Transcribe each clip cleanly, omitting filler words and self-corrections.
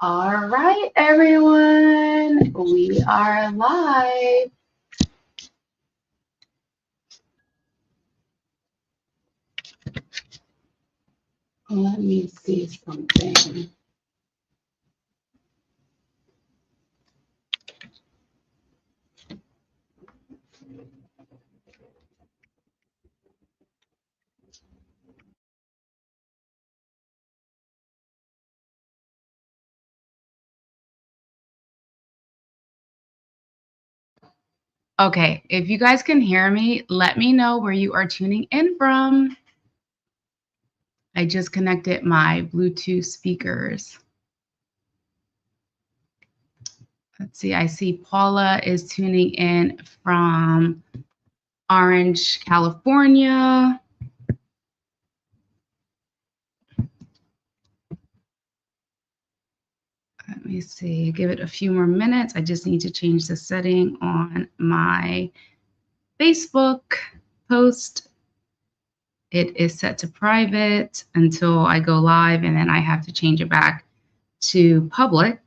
All right, everyone, we are live. Let me see something. Okay, if you guys can hear me, let me know where you are tuning in from. I just connected my Bluetooth speakers. Let's see, I see Paula is tuning in from Orange, California. Let me see, give it a few more minutes. I just need to change the setting on my Facebook post. It is set to private until I go live, and then I have to change it back to public.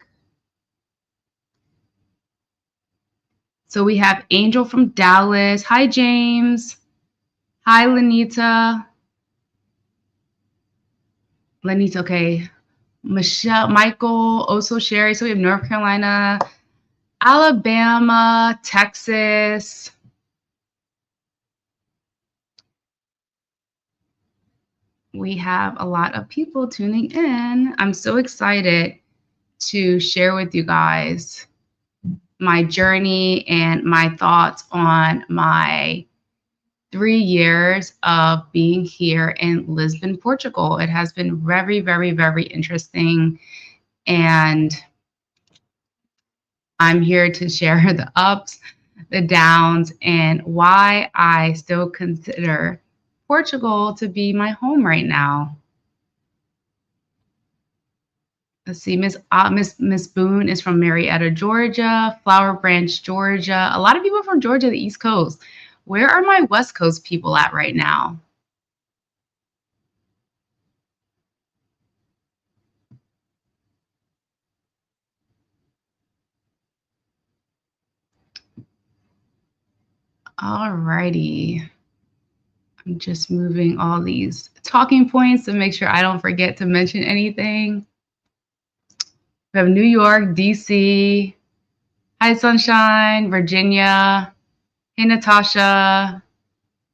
So we have Angel from Dallas. Hi, James. Hi, Lenita. Lenita, okay. Michelle, Michael, also Sherry. So we have North Carolina, Alabama, Texas. We have a lot of people tuning in. I'm so excited to share with you guys my journey and my thoughts on my 3 years of being here in Lisbon, Portugal. It has been very, very, very interesting. And I'm here to share the ups, the downs, and why I still consider Portugal to be my home right now. Let's see, Miss Boone is from Marietta, Georgia, Flower Branch, Georgia. A lot of people from Georgia, the East Coast. Where are my West Coast people at right now? All righty. I'm just moving all these talking points to make sure I don't forget to mention anything. We have New York, DC. Hi, Sunshine, Virginia. Hey, Natasha,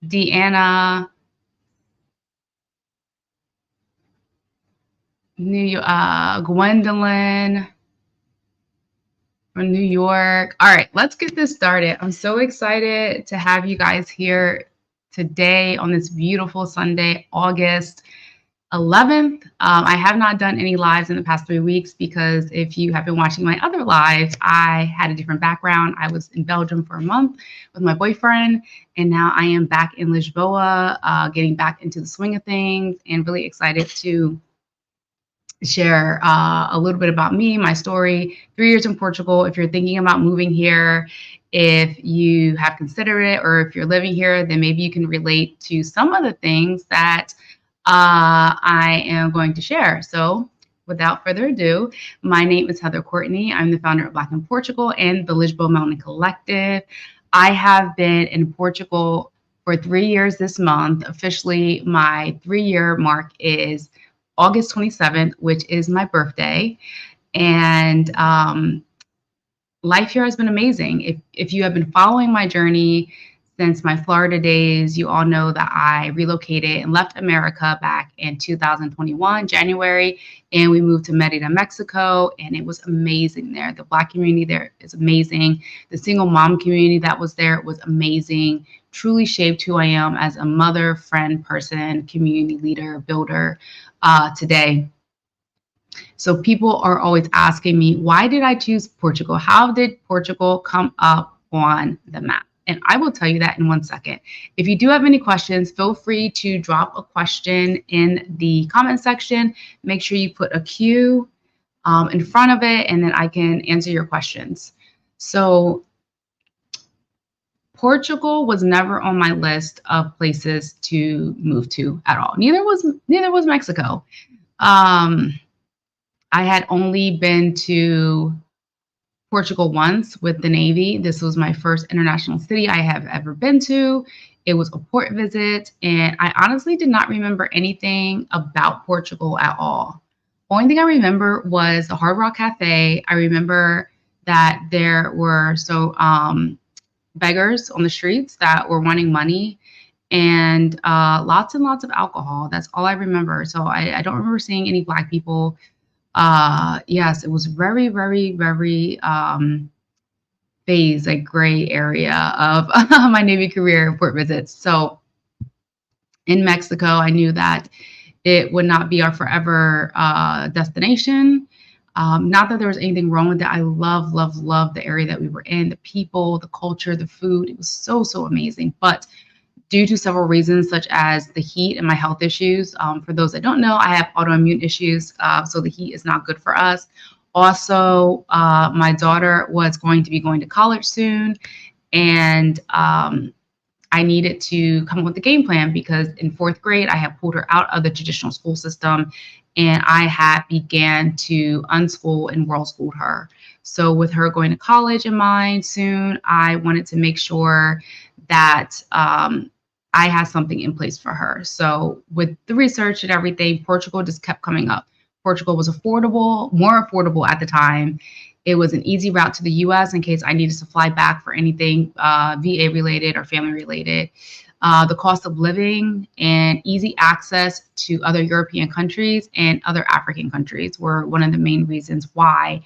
Deanna, Gwendolyn from New York. All right, let's get this started. I'm so excited to have you guys here today on this beautiful Sunday, August 11th. I have not done any lives in the past 3 weeks because if you have been watching my other lives, I had a different background. I was in Belgium for a month with my boyfriend, and now I am back in Lisboa, getting back into the swing of things, and really excited to share a little bit about me, my story. 3 years in Portugal. If you're thinking about moving here, if you have considered it, or if you're living here, then maybe you can relate to some of the things that I am going to share. So without further ado, my name is Heather Courtney. I'm the founder of Black in Portugal and the Lisboa Mountain Collective. I have been in Portugal for 3 years this month. Officially, my 3-year mark is August 27th, which is my birthday. And life here has been amazing. If you have been following my journey since my Florida days, you all know that I relocated and left America back in 2021, January, and we moved to Merida, Mexico, and it was amazing there. The Black community there is amazing. The single mom community that was there was amazing, truly shaped who I am as a mother, friend, person, community leader, builder today. So people are always asking me, why did I choose Portugal? How did Portugal come up on the map? And I will tell you that in 1 second. If you do have any questions, feel free to drop a question in the comment section. Make sure you put a Q in front of it, and then I can answer your questions. So Portugal was never on my list of places to move to at all. Neither was Mexico. I had only been to Portugal once with the Navy. This was my first international city I have ever been to. It was a port visit, and I honestly did not remember anything about Portugal at all. Only thing I remember was the Hard Rock Cafe. I remember that there were beggars on the streets that were wanting money, and lots of alcohol. That's all I remember. So I don't remember seeing any Black people. Yes, it was very, very, very phase, like gray area of my Navy career port visits. So in Mexico, I knew that it would not be our forever destination. Not that there was anything wrong with it. I love, love, love the area that we were in, the people, the culture, the food. It was so, so amazing. But due to several reasons, such as the heat and my health issues. For those that don't know, I have autoimmune issues, so the heat is not good for us. Also, my daughter was going to be going to college soon, and I needed to come up with a game plan because in fourth grade, I had pulled her out of the traditional school system, and I had began to unschool and world school her. So with her going to college in mind soon, I wanted to make sure that I had something in place for her. So with the research and everything, Portugal just kept coming up. Portugal was affordable, more affordable at the time. It was an easy route to the US in case I needed to fly back for anything VA related or family related. The cost of living and easy access to other European countries and other African countries were one of the main reasons why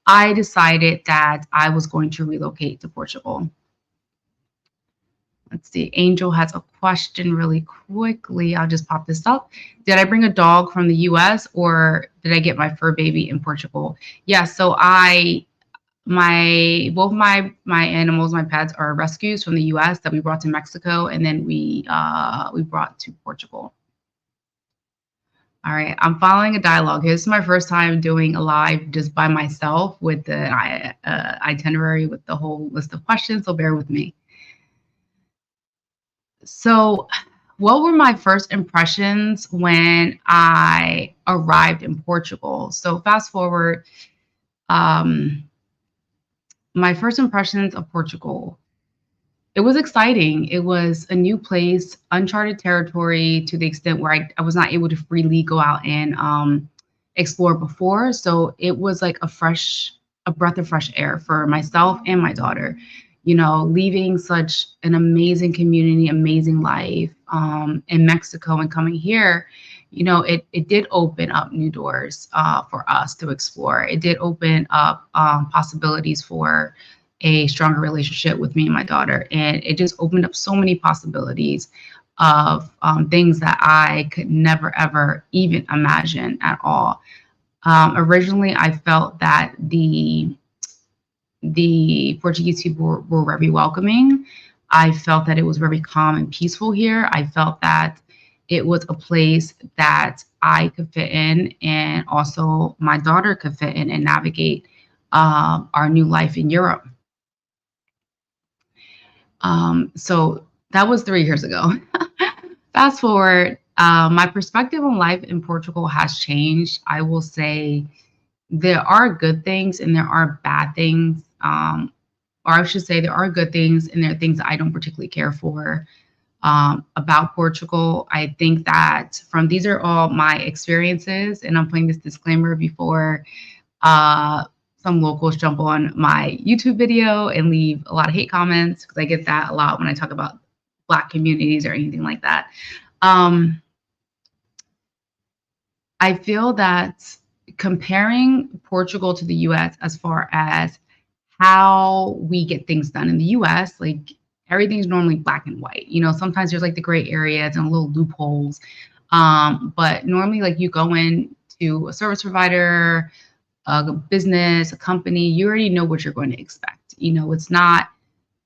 I decided that I was going to relocate to Portugal. Let's see. Angel has a question really quickly. I'll just pop this up. Did I bring a dog from the US or did I get my fur baby in Portugal? Yeah, so both my animals, my pets are rescues from the US that we brought to Mexico and then we brought to Portugal. All right, I'm following a dialogue. This is my first time doing a live just by myself with the itinerary with the whole list of questions, so bear with me. So, what were my first impressions when I arrived in Portugal? So, fast forward, um, my first impressions of Portugal. It was exciting. It was a new place, uncharted territory to the extent where I was not able to freely go out and explore before. So, it was like a breath of fresh air for myself and my daughter. You know, leaving such an amazing community, amazing life in Mexico and coming here, you know, it did open up new doors for us to explore. It did open up possibilities for a stronger relationship with me and my daughter. And it just opened up so many possibilities of things that I could never, ever even imagine at all. Originally, I felt that the Portuguese people were very welcoming. I felt that it was very calm and peaceful here. I felt that it was a place that I could fit in and also my daughter could fit in and navigate our new life in Europe. So that was 3 years ago. Fast forward, my perspective on life in Portugal has changed. I will say there are good things and there are bad things. Or I should say there are good things and there are things that I don't particularly care for about Portugal. I think that these are all my experiences, and I'm putting this disclaimer before some locals jump on my YouTube video and leave a lot of hate comments because I get that a lot when I talk about Black communities or anything like that. I feel that comparing Portugal to the US as far as how we get things done in the US, like everything's normally black and white. You know, sometimes there's like the gray areas and little loopholes. But normally, like you go in to a service provider, a business, a company, you already know what you're going to expect. You know, it's not,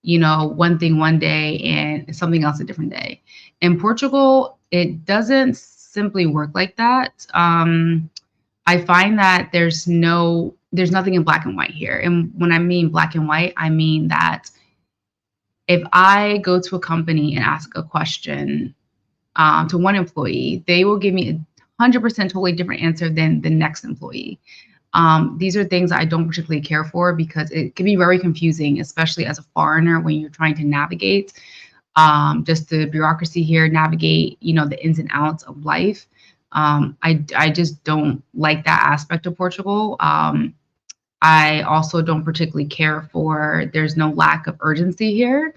you know, one thing one day and something else a different day. In Portugal, it doesn't simply work like that. I find that there's nothing in black and white here. And when I mean black and white, I mean that if I go to a company and ask a question to one employee, they will give me a 100% totally different answer than the next employee. These are things I don't particularly care for because it can be very confusing, especially as a foreigner when you're trying to navigate just the bureaucracy here, navigate, the ins and outs of life. I just don't like that aspect of Portugal. I also don't particularly care for there's no lack of urgency here.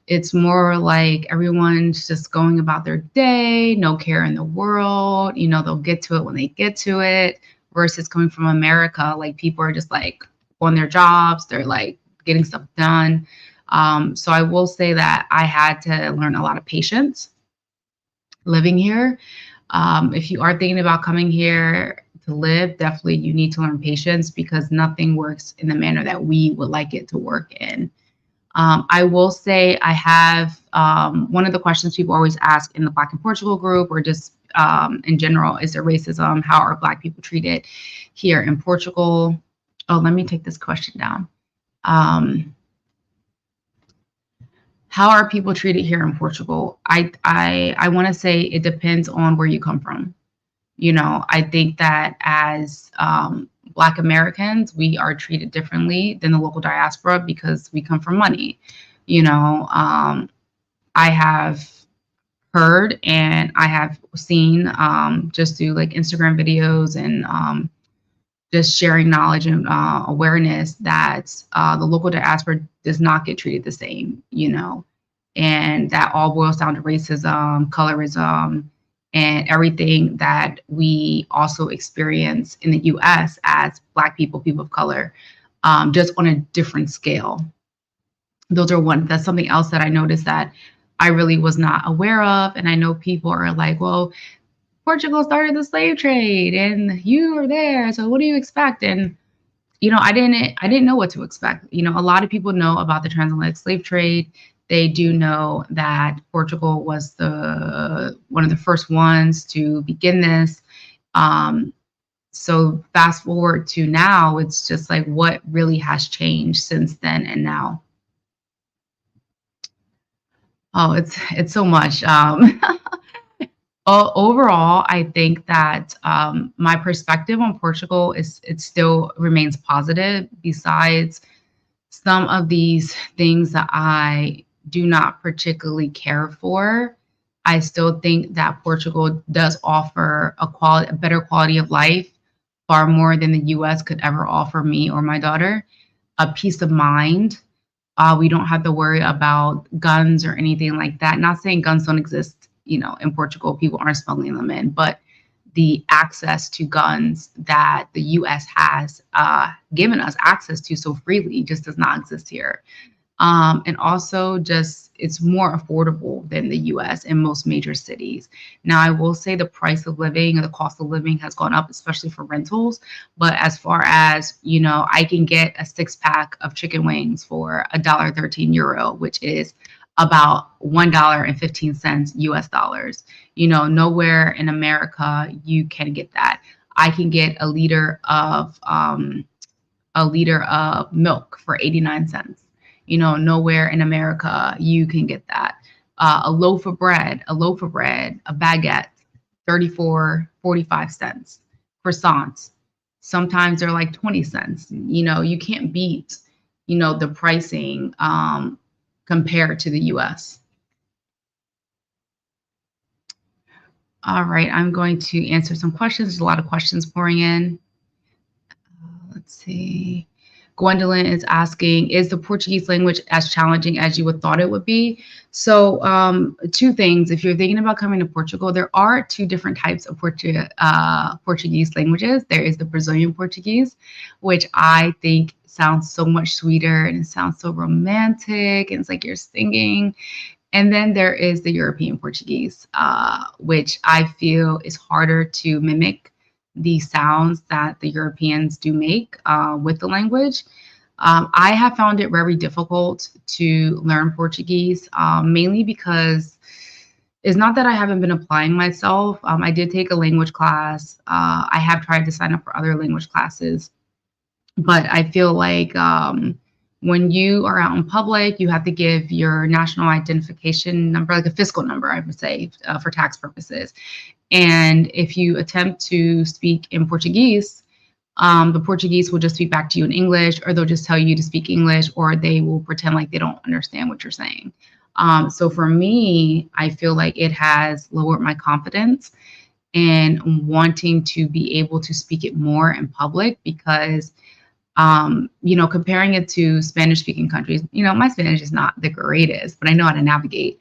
It's more like everyone's just going about their day, no care in the world. They'll get to it when they get to it, versus coming from America, like people are just like on their jobs, they're like getting stuff done. So I will say that I had to learn a lot of patience living here. If you are thinking about coming here to live, definitely you need to learn patience because nothing works in the manner that we would like it to work in. I will say I have one of the questions people always ask in the Black in Portugal group or just in general, is there racism? How are Black people treated here in Portugal? Oh, let me take this question down. How are people treated here in Portugal? I want to say it depends on where you come from. I think that as Black Americans, we are treated differently than the local diaspora because we come from money. I have heard and I have seen just through like Instagram videos and just sharing knowledge and awareness that the local diaspora does not get treated the same, and that all boils down to racism, colorism, and everything that we also experience in the US as Black people, people of color, just on a different scale. That's something else that I noticed that I really was not aware of. And I know people are like, well, Portugal started the slave trade and you were there, so what do you expect? And I didn't know what to expect. A lot of people know about the transatlantic slave trade. They do know that Portugal was one of the first ones to begin this. So fast forward to now, it's just like what really has changed since then and now. Oh, it's so much. Overall, I think that my perspective on Portugal it still remains positive. Besides some of these things that I do not particularly care for, I still think that Portugal does offer a better quality of life, far more than the U.S. could ever offer me or my daughter. A peace of mind. We don't have to worry about guns or anything like that. Not saying guns don't exist, in Portugal, people aren't smuggling them in, but the access to guns that the U.S. has given us access to so freely just does not exist here. And also just it's more affordable than the US in most major cities. Now, I will say the price of living and the cost of living has gone up, especially for rentals. But as far as, I can get a 6-pack of chicken wings for €1.13, which is about $1.15 US dollars. Nowhere in America you can get that. I can get a liter of milk for 89 cents. Nowhere in America you can get that. A loaf of bread, a baguette, 34, 45 cents. Croissants, sometimes they're like 20 cents. You can't beat, the pricing compared to the US. All right, I'm going to answer some questions. There's a lot of questions pouring in. Let's see. Gwendolyn is asking, is the Portuguese language as challenging as you would thought it would be? So two things. If you're thinking about coming to Portugal, there are two different types of Portuguese languages. There is the Brazilian Portuguese, which I think sounds so much sweeter and it sounds so romantic and it's like you're singing. And then there is the European Portuguese, which I feel is harder to mimic the sounds that the Europeans do make with the language. I have found it very difficult to learn Portuguese, mainly because it's not that I haven't been applying myself. I did take a language class. I have tried to sign up for other language classes, but I feel like when you are out in public, you have to give your national identification number, like a fiscal number, I would say, for tax purposes. And if you attempt to speak in Portuguese, the Portuguese will just speak back to you in English, or they'll just tell you to speak English, or they will pretend like they don't understand what you're saying. So for me, I feel like it has lowered my confidence and wanting to be able to speak it more in public because, comparing it to Spanish speaking countries, my Spanish is not the greatest, but I know how to navigate.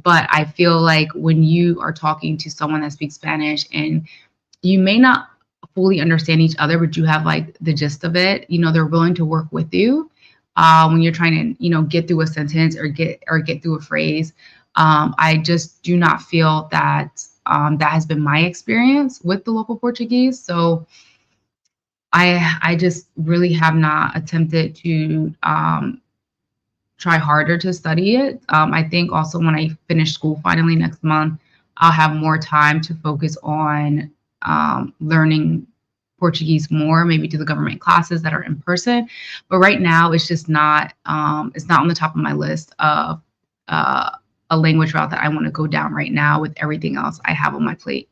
But I feel like when you are talking to someone that speaks Spanish and you may not fully understand each other, but you have like the gist of it, they're willing to work with you when you're trying to, get through a sentence or get through a phrase. I just do not feel that that has been my experience with the local Portuguese. So I just really have not attempted to try harder to study it. I think also when I finish school finally next month, I'll have more time to focus on learning Portuguese more, maybe do the government classes that are in person. But right now, it's just not, it's not on the top of my list of a language route that I want to go down right now with everything else I have on my plate.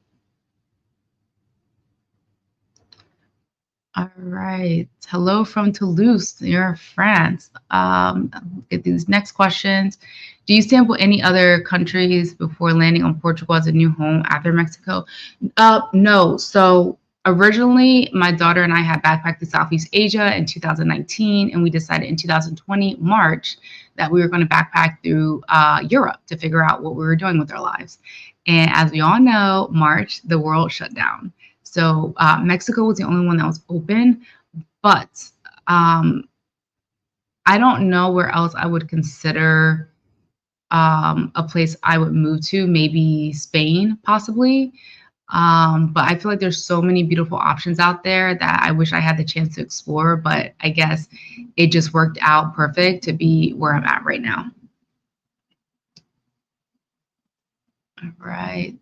All right. Hello from Toulouse, near France. Get these next questions. Do you sample any other countries before landing on Portugal as a new home after Mexico? No. So originally, my daughter and I had backpacked to Southeast Asia in 2019, and we decided in 2020, March, that we were going to backpack through Europe to figure out what we were doing with our lives. And as we all know, March, the world shut down. So Mexico was the only one that was open, but I don't know where else I would consider a place I would move to, maybe Spain, possibly. But I feel like there's so many beautiful options out there that I wish I had the chance to explore, but I guess it just worked out perfect to be where I'm at right now. All right.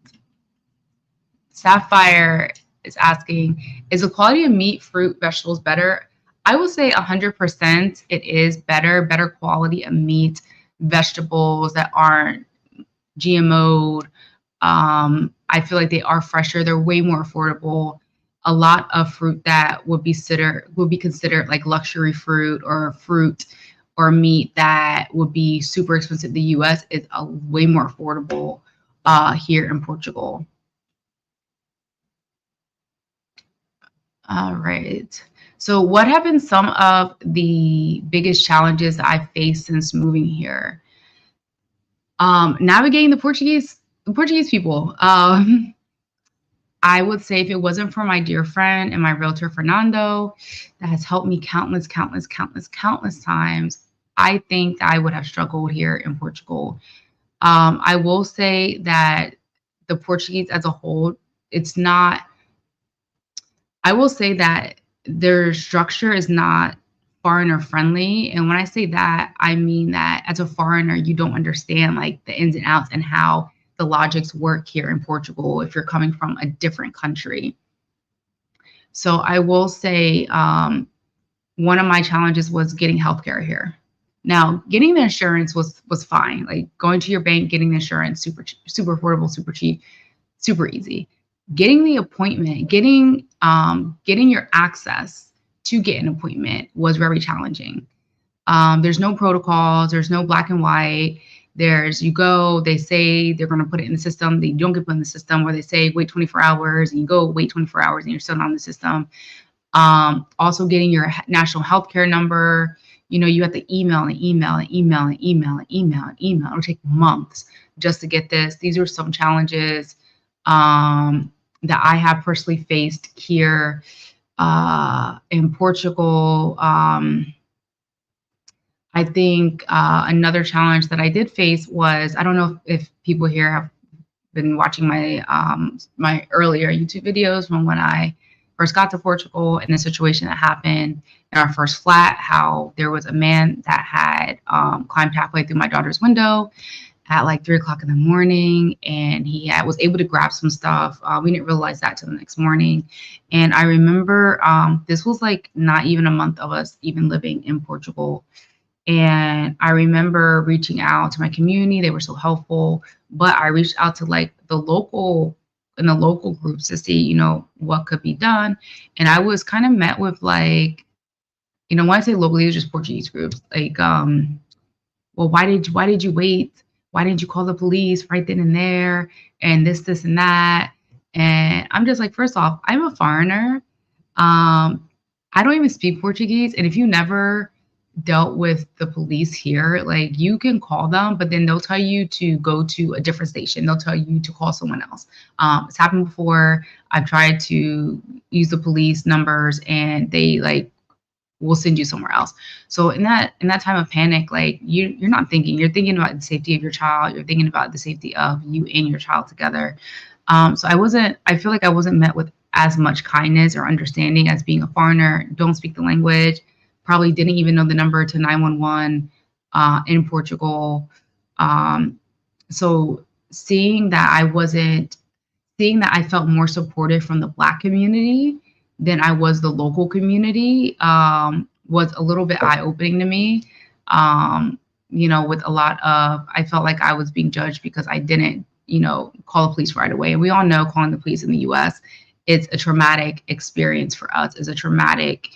Sapphire is asking, is the quality of meat, fruit, vegetables better? I would say 100% it is better quality of meat, vegetables that aren't GMO'd. I feel like they are fresher. They're way more affordable. A lot of fruit that would be considered like luxury fruit or meat that would be super expensive in the US is way more affordable here in Portugal. All right. So what have been some of the biggest challenges that I've faced since moving here? Navigating the Portuguese people. I would say if it wasn't for my dear friend and my realtor, Fernando, that has helped me countless times, I think I would have struggled here in Portugal. I will say that the Portuguese as a whole, I will say that their structure is not foreigner friendly. And when I say that, I mean that as a foreigner, you don't understand like the ins and outs and how the logics work here in Portugal if you're coming from a different country. So I will say one of my challenges was getting healthcare here. Now, getting the insurance was fine. Like going to your bank, getting the insurance, super affordable, super cheap, super easy. Getting the appointment, getting your access to get an appointment was very challenging. There's no protocols. There's no black and white. You go, they say they're going to put it in the system. They don't get put in the system, or they say wait 24 hours and you go wait 24 hours and you're still not in the system. Also getting your national health care number, you have to email. It'll take months just to get this. These are some challenges that I have personally faced here in Portugal. I think another challenge that I did face was, I don't know if people here have been watching my my earlier YouTube videos from when I first got to Portugal and the situation that happened in our first flat, how there was a man that had climbed halfway through my daughter's window at like 3 o'clock in the morning, and he was able to grab some stuff. We didn't realize that till the next morning. And I remember this was like not even a month of us even living in Portugal. And I remember reaching out to my community. They were so helpful, but I reached out to like the local groups to see, what could be done. And I was kind of met with like, when I say locally, it was just Portuguese groups. Like, well, why did you wait? Why didn't you call the police right then and there? And this, and that. And I'm just like, first off, I'm a foreigner. I don't even speak Portuguese. And if you never dealt with the police here, like you can call them, but then they'll tell you to go to a different station. They'll tell you to call someone else. It's happened before. I've tried to use the police numbers and they like will send you somewhere else. So in that time of panic, like you're not thinking, you're thinking about the safety of your child. You're thinking about the safety of you and your child together. So I feel like I wasn't met with as much kindness or understanding as being a foreigner, don't speak the language, probably didn't even know the number to 911 in Portugal. So seeing that I felt more supported from the Black community than I was the local community was a little bit eye-opening to me. With a lot of, I felt like I was being judged because I didn't, call the police right away. And we all know calling the police in the US, it's a traumatic experience for us. It's a traumatic,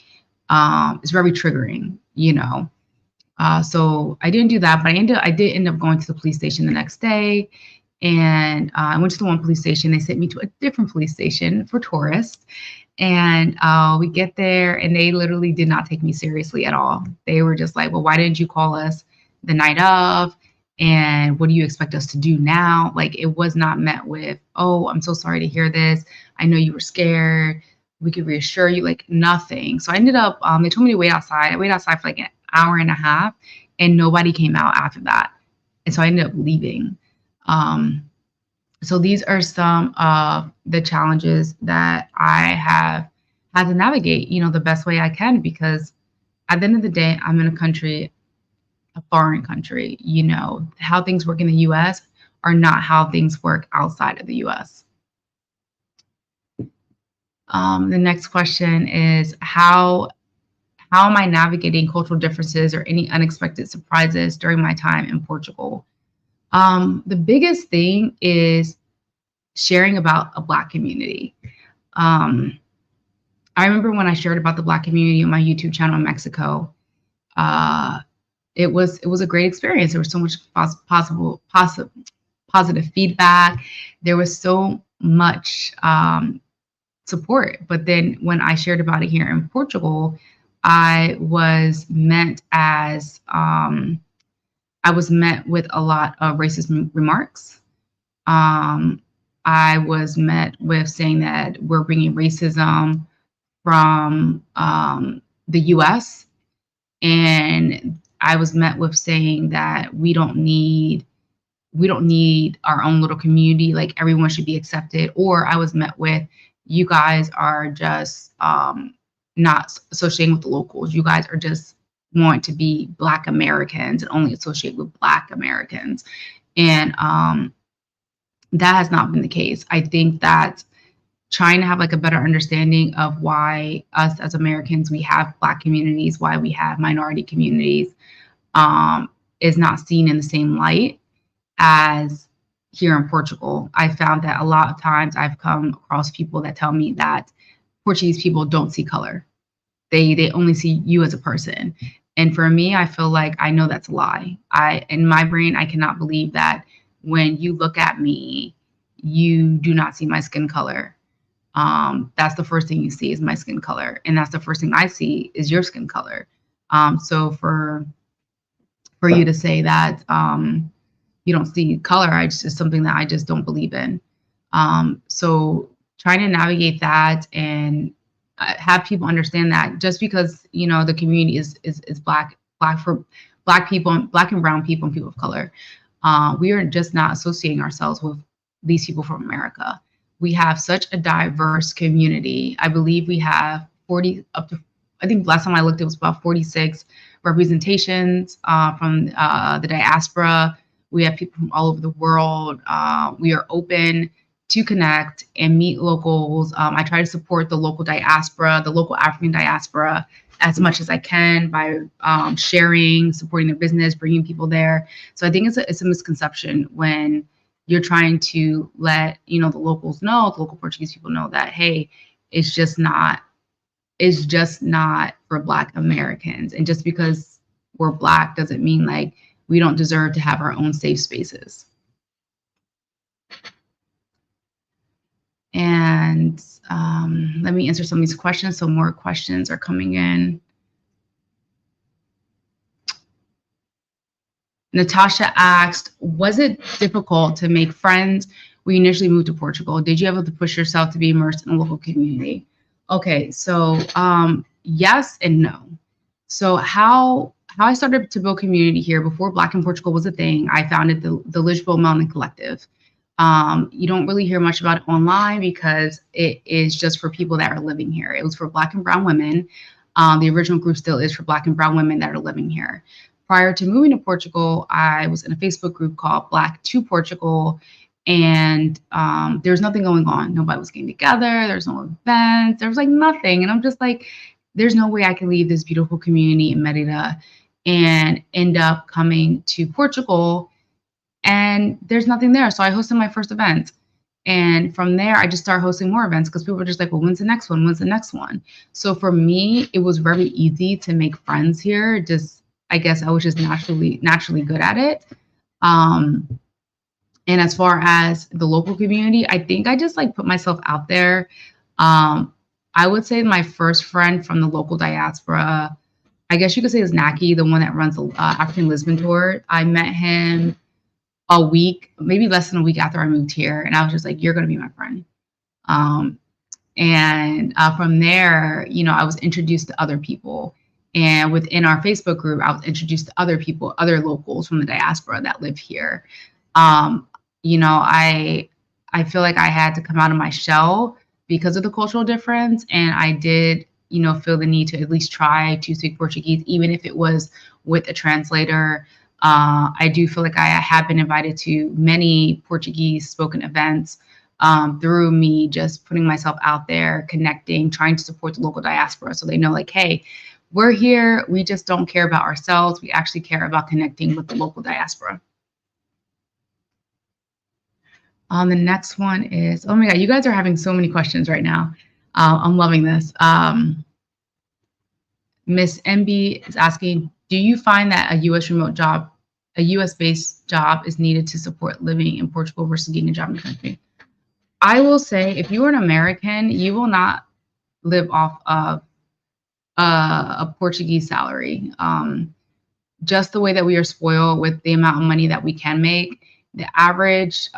it's very triggering, So I didn't do that, but I did end up going to the police station the next day. And I went to the one police station. They sent me to a different police station for tourists. And we get there and they literally did not take me seriously at all. They were just like, well, why didn't you call us the night of? And what do you expect us to do now? Like it was not met with, oh, I'm so sorry to hear this. I know you were scared. We could reassure you, like nothing. So I ended up, they told me to wait outside. I waited outside for like an hour and a half and nobody came out after that. And so I ended up leaving. So these are some of the challenges that I have had to navigate, the best way I can, because at the end of the day, I'm in a foreign country, how things work in the US are not how things work outside of the US. The next question is how am I navigating cultural differences or any unexpected surprises during my time in Portugal? The biggest thing is sharing about a Black community. I remember when I shared about the Black community on my YouTube channel in Mexico. It was a great experience. There was so much positive feedback. There was so much support. But then when I shared about it here in Portugal, I was met with a lot of racist remarks. I was met with saying that we're bringing racism from the US, and I was met with saying that we don't need our own little community, like everyone should be accepted. Or I was met with, you guys are just not associating with the locals. You guys are just want to be Black Americans and only associate with Black Americans. And that has not been the case. I think that trying to have like a better understanding of why us as Americans, we have Black communities, why we have minority communities, is not seen in the same light as here in Portugal. I found that a lot of times I've come across people that tell me that Portuguese people don't see color. They only see you as a person. And for me, I feel like I know that's a lie. In my brain, I cannot believe that when you look at me, you do not see my skin color. That's the first thing you see is my skin color. And that's the first thing I see is your skin color. So for you to say that you don't see color, it's something that I just don't believe in. So trying to navigate that and have people understand that just because, the community is Black people, Black and brown people and people of color, we are just not associating ourselves with these people from America. We have such a diverse community. I believe we have I think last time I looked, it was about 46 representations from the diaspora. We have people from all over the world. We are open to connect and meet locals. I try to support the local diaspora, the local African diaspora, as much as I can by sharing, supporting their business, bringing people there. So I think it's a misconception when you're trying to let the locals know, the local Portuguese people know that, hey, it's just not for Black Americans, and just because we're Black doesn't mean like we don't deserve to have our own safe spaces. And let me answer some of these questions. So more questions are coming in. Natasha asked, was it difficult to make friends when you initially moved to Portugal? Did you have to push yourself to be immersed in a local community? Okay, so yes and no. So how I started to build community here before Black in Portugal was a thing, I founded the Lisboa Mountain Collective. You don't really hear much about it online because it is just for people that are living here. It was for Black and brown women. The original group still is for Black and brown women that are living here. Prior to moving to Portugal, I was in a Facebook group called Black to Portugal, and there was nothing going on. Nobody was getting together. There's no events. There was like nothing. And I'm just like, there's no way I can leave this beautiful community in Merida and end up coming to Portugal and there's nothing there. So I hosted my first event. And from there, I just started hosting more events because people were just like, well, when's the next one? When's the next one? So for me, it was very easy to make friends here. Just, I guess I was just naturally good at it. And as far as the local community, I think I just like put myself out there. I would say my first friend from the local diaspora, I guess you could say, is Naki, the one that runs the African Lisbon tour. I met him a week, maybe less than a week after I moved here. And I was just like, you're going to be my friend. And from there, I was introduced to other people. And within our Facebook group, I was introduced to other people, other locals from the diaspora that live here. I feel like I had to come out of my shell because of the cultural difference. And I did, feel the need to at least try to speak Portuguese, even if it was with a translator. I do feel like I have been invited to many Portuguese spoken events through me just putting myself out there, connecting, trying to support the local diaspora so they know like, hey, we're here. We just don't care about ourselves. We actually care about connecting with the local diaspora. The next one is, oh my God, you guys are having so many questions right now. I'm loving this. Miss MB is asking, do you find that a US-based job is needed to support living in Portugal versus getting a job in the country? I will say, if you are an American, you will not live off of a Portuguese salary. Just the way that we are spoiled with the amount of money that we can make. The average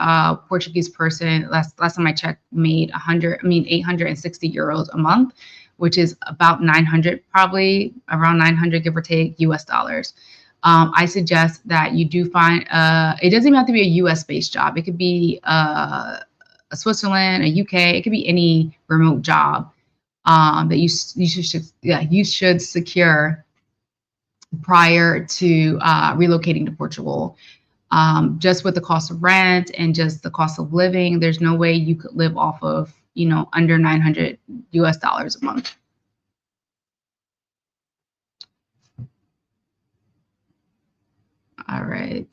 Portuguese person, last time I checked, made 860 euros a month, which is about 900, probably around 900, give or take, US dollars. I suggest that you do find, it doesn't even have to be a US-based job. It could be a Switzerland, a UK, it could be any remote job that you should secure prior to relocating to Portugal. Just with the cost of rent and just the cost of living, there's no way you could live off of, under 900 US dollars a month. All right.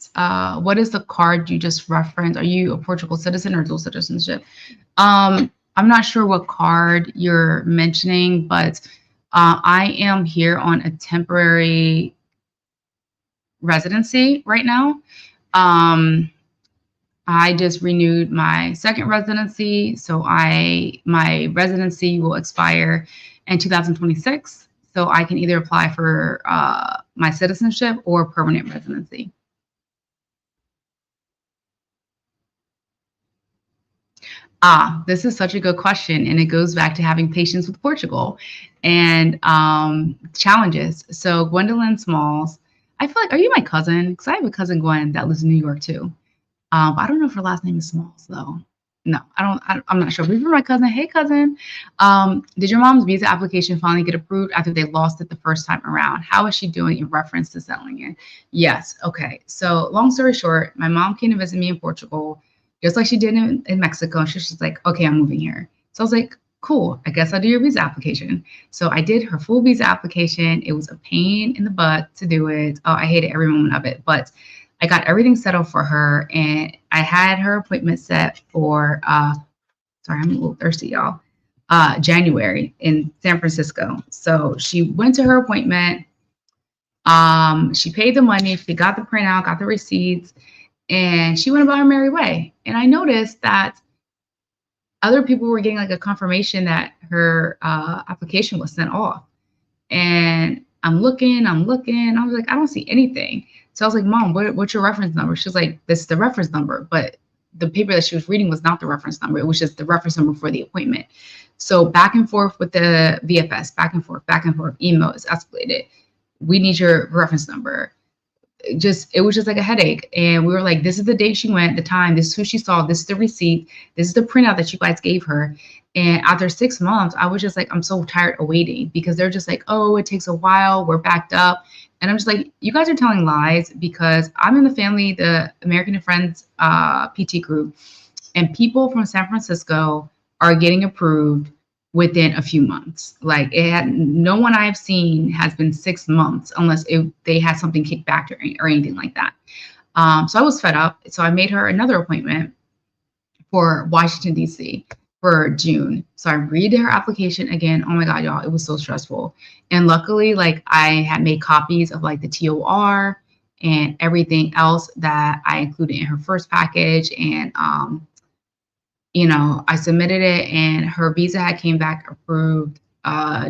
What is the card you just referenced? Are you a Portugal citizen or dual citizenship? I'm not sure what card you're mentioning, but I am here on a temporary residency right now. I just renewed my second residency, so my residency will expire in 2026. So I can either apply for my citizenship or permanent residency. This is such a good question, and it goes back to having patience with Portugal and challenges. So Gwendolyn Smalls, I feel like, are you my cousin? Because I have a cousin, Gwen, that lives in New York too. I don't know if her last name is Smalls though. No, I'm not sure. But if you're my cousin, hey cousin, did your mom's visa application finally get approved after they lost it the first time around? How is she doing in reference to settling in? Yes. Okay. So long story short, my mom came to visit me in Portugal. just like she did in Mexico. She's just like, okay, I'm moving here. So I was like, cool, I guess I'll do your visa application. So I did her full visa application. It was a pain in the butt to do it. Oh, I hated every moment of it, but I got everything settled for her, and I had her appointment set for, sorry, I'm a little thirsty, y'all, January in San Francisco. So she went to her appointment. She paid the money, she got the printout, got the receipts, and she went about her merry way. And I noticed that other people were getting like a confirmation that her application was sent off. And I'm looking. I was like, I don't see anything. So I was like, Mom, what's your reference number? She was like, this is the reference number. But the paper that she was reading was not the reference number. It was just the reference number for the appointment. So back and forth with the VFS, back and forth, email is escalated. We need your reference number. It was just like a headache. And we were like, this is the date she went, the time, this is who she saw, this is the receipt, this is the printout that you guys gave her. And after 6 months, I was just like, I'm so tired of waiting, because they're just like, oh, it takes a while, we're backed up. And I'm just like, you guys are telling lies, because I'm in the family, the American and Friends PT group, and people from San Francisco are getting approved within a few months. Like, no one I've seen has been 6 months unless they had something kicked back or anything like that. So I was fed up. So I made her another appointment for Washington, D.C. for June. So I redid her application again. Oh my God, y'all, it was so stressful. And luckily, like, I had made copies of like the TOR and everything else that I included in her first package. And I submitted it, and her visa had came back approved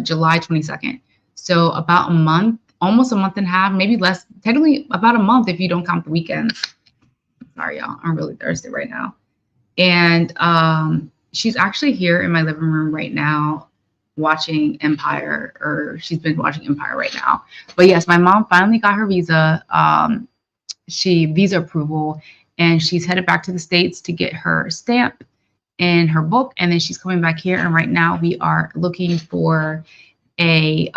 July 22nd. So about a month, almost a month and a half, maybe less, technically about a month if you don't count the weekends. Sorry, y'all, I'm really thirsty right now. And she's actually here in my living room right now watching Empire, or she's been watching Empire right now. But yes, my mom finally got her visa, visa approval, and she's headed back to the States to get her stamp and her book, and then she's coming back here. And right now we are looking for a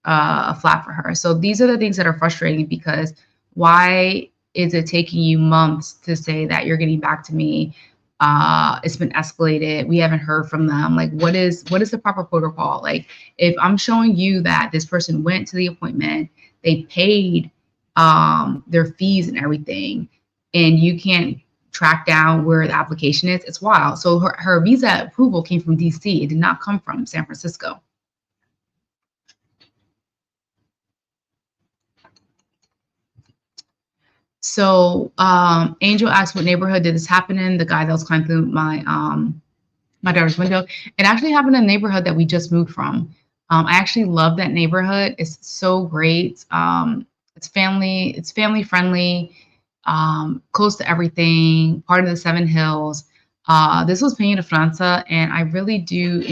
flat for her. So these are the things that are frustrating, because why is it taking you months to say that you're getting back to me? It's been escalated. We haven't heard from them. Like, what is the proper protocol? Like, if I'm showing you that this person went to the appointment, they paid their fees and everything, and you can't track down where the application is, it's wild. So her visa approval came from DC. It did not come from San Francisco. So Angel asked, what neighborhood did this happen in? The guy that was climbing through my daughter's window. It actually happened in a neighborhood that we just moved from. I actually love that neighborhood. It's so great. It's family friendly, close to everything, part of the Seven Hills. This was Peña de Francia, and I really do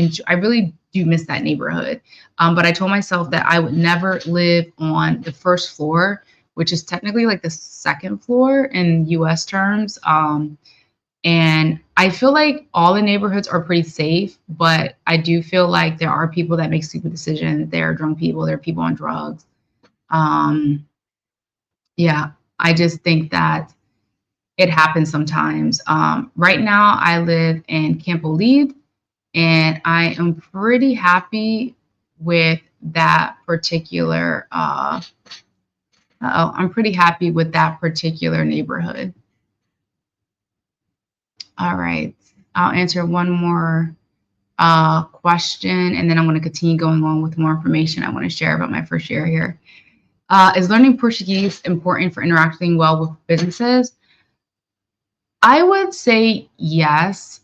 miss that neighborhood. But I told myself that I would never live on the first floor, which is technically like the second floor in US terms. And I feel like all the neighborhoods are pretty safe, but I do feel like there are people that make stupid decisions. There are drunk people, there are people on drugs. Yeah, I just think that it happens sometimes. Right now, I live in Camp Olive, and I am pretty happy with that particular. I'm pretty happy with that particular neighborhood. All right, I'll answer one more question, and then I'm going to continue going on with more information I want to share about my first year here. Is learning Portuguese important for interacting well with businesses? I would say yes.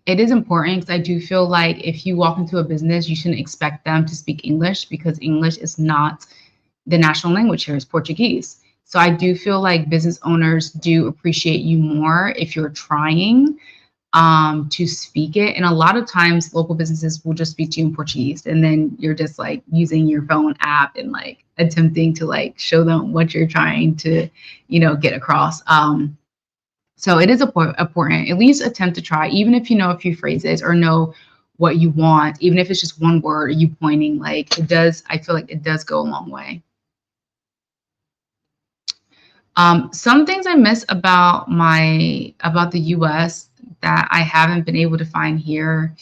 It is important, because I do feel like if you walk into a business, you shouldn't expect them to speak English, because English is not the national language here, it's Portuguese. So I do feel like business owners do appreciate you more if you're trying to speak it. And a lot of times local businesses will just speak to you in Portuguese, and then you're just like using your phone app and like attempting to like show them what you're trying to, get across. So it is important, at least attempt to try, even if you know a few phrases or know what you want, even if it's just one word or you pointing, like I feel like it does go a long way. Some things I miss about the US that I haven't been able to find here.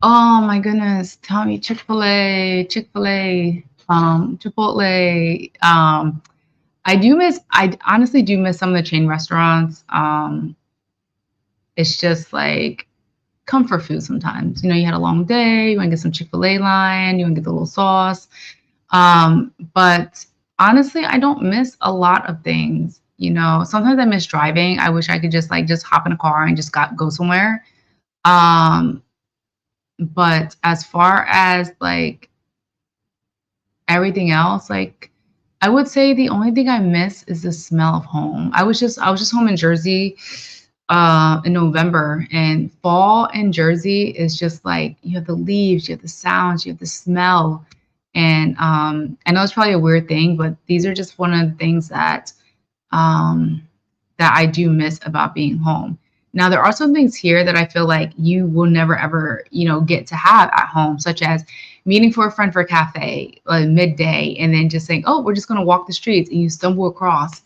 Oh my goodness, tell me Chick-fil-A, Chick-fil-A, Chipotle. I honestly do miss some of the chain restaurants. It's just like comfort food sometimes. You had a long day, you want to get some Chick-fil-A line, you want to get the little sauce. But honestly, I don't miss a lot of things. Sometimes I miss driving. I wish I could just hop in a car and just go somewhere. Um, but as far as everything else, I would say the only thing I miss is the smell of home. I was just home in Jersey in November, and fall in Jersey is just like you have the leaves, you have the sounds, you have the smell. And I know it's probably a weird thing, but these are just one of the things um, that I do miss about being home. Now, there are some things here that I feel like you will never ever, get to have at home, such as meeting for a friend for a cafe midday, and then just saying, "Oh, we're just going to walk the streets," and you stumble across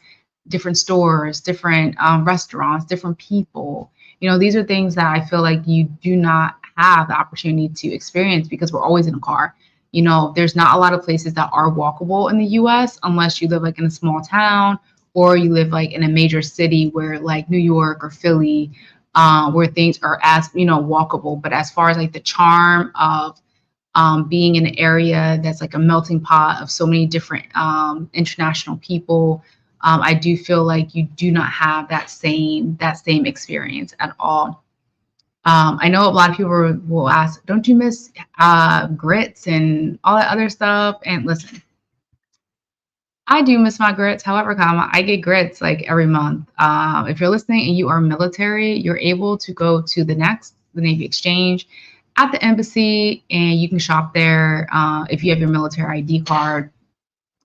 different stores, different restaurants, different people. These are things that I feel like you do not have the opportunity to experience because we're always in a car. There's not a lot of places that are walkable in the US unless you live in a small town or you live in a major city where New York or Philly, where things are as, walkable. But as far as the charm of being in an area that's like a melting pot of so many different international people, I do feel like you do not have that same experience at all. I know a lot of people will ask, "Don't you miss grits and all that other stuff?" And listen, I do miss my grits. However, I get grits every month. If you're listening and you are military, you're able to go to the Navy Exchange at the embassy, and you can shop there if you have your military ID card.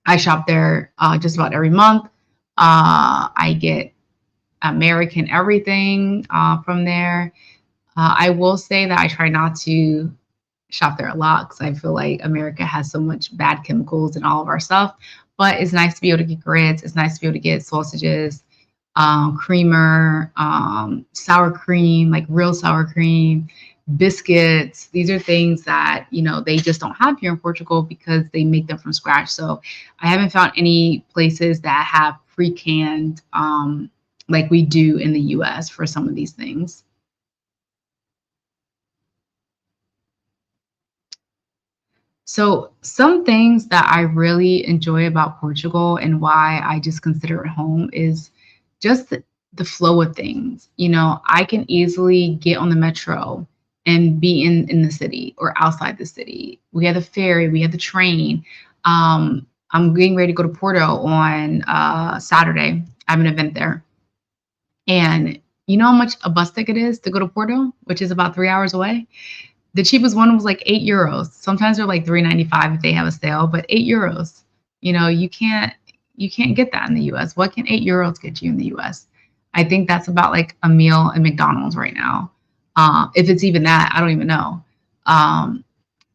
I shop there just about every month. I get American everything from there. I will say that I try not to shop there a lot because I feel like America has so much bad chemicals in all of our stuff. But it's nice to be able to get grits. It's nice to be able to get sausages, creamer, sour cream, like real sour cream, biscuits. These are things that, they just don't have here in Portugal because they make them from scratch. So I haven't found any places that have pre-canned like we do in the US for some of these things. So, some things that I really enjoy about Portugal and why I just consider it home is just the flow of things. I can easily get on the metro and be in the city or outside the city. We have the ferry, we have the train. I'm getting ready to go to Porto on Saturday. I have an event there. And you know how much a bus ticket is to go to Porto, which is about 3 hours away? The cheapest one was like €8. Sometimes they're like 3.95 if they have a sale, but €8. You can't get that in the US. What can €8 get you in the US? I think that's about like a meal at McDonald's right now. If it's even that, I don't even know. Um,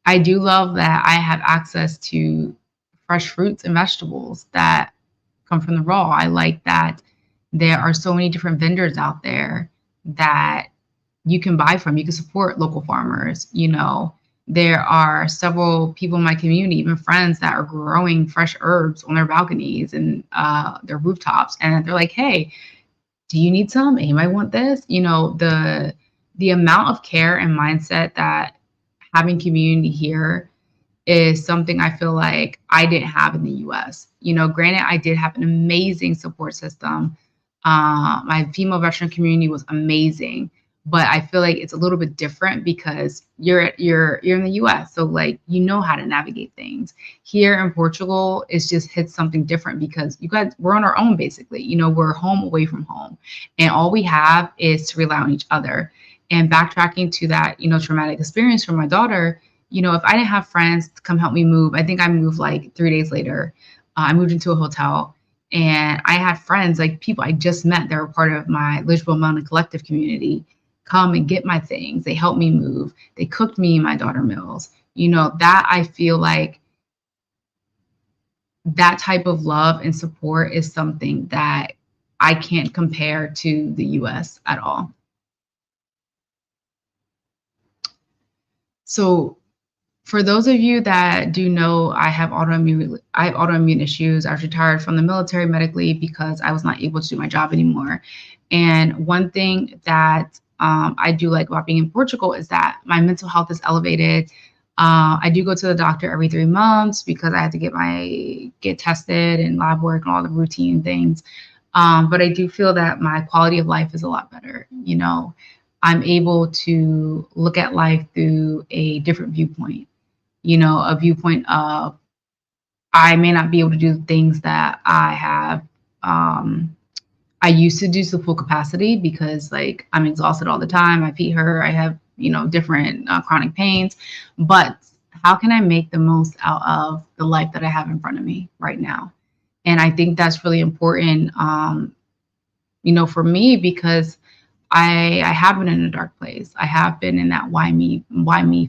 I do love that I have access to fresh fruits and vegetables that come from the raw. I like that there are so many different vendors out there that you can buy from. You can support local farmers. There are several people in my community, even friends, that are growing fresh herbs on their balconies and their rooftops, and they're like, "Hey, do you need some? Hey, you might want this." The amount of care and mindset that having community here is something I feel like I didn't have in the US. Granted, I did have an amazing support system. My female veteran community was amazing, but I feel like it's a little bit different because you're in the US, so you know how to navigate things. Here in Portugal, it's just hits something different because you guys we're on our own basically. We're home away from home, and all we have is to rely on each other. And backtracking to that, traumatic experience for my daughter, if I didn't have friends to come help me move, I think I moved like 3 days later. I moved into a hotel, and I had friends, like people I just met that were part of my Lisbon Mountain Collective community, come and get my things. They helped me move. They cooked me my daughter meals. That I feel like that type of love and support is something that I can't compare to the US at all. So for those of you that do know, I have autoimmune issues. I was retired from the military medically because I was not able to do my job anymore. And one thing that I do like about being in Portugal is that my mental health is elevated. I do go to the doctor every 3 months because I have to get tested and lab work and all the routine things. But I do feel that my quality of life is a lot better. I'm able to look at life through a different viewpoint, a viewpoint of I may not be able to do things that I used to do to full capacity because like I'm exhausted all the time. My feet hurt. I have, different chronic pains, but how can I make the most out of the life that I have in front of me right now? And I think that's really important, for me because I have been in a dark place. I have been in that why me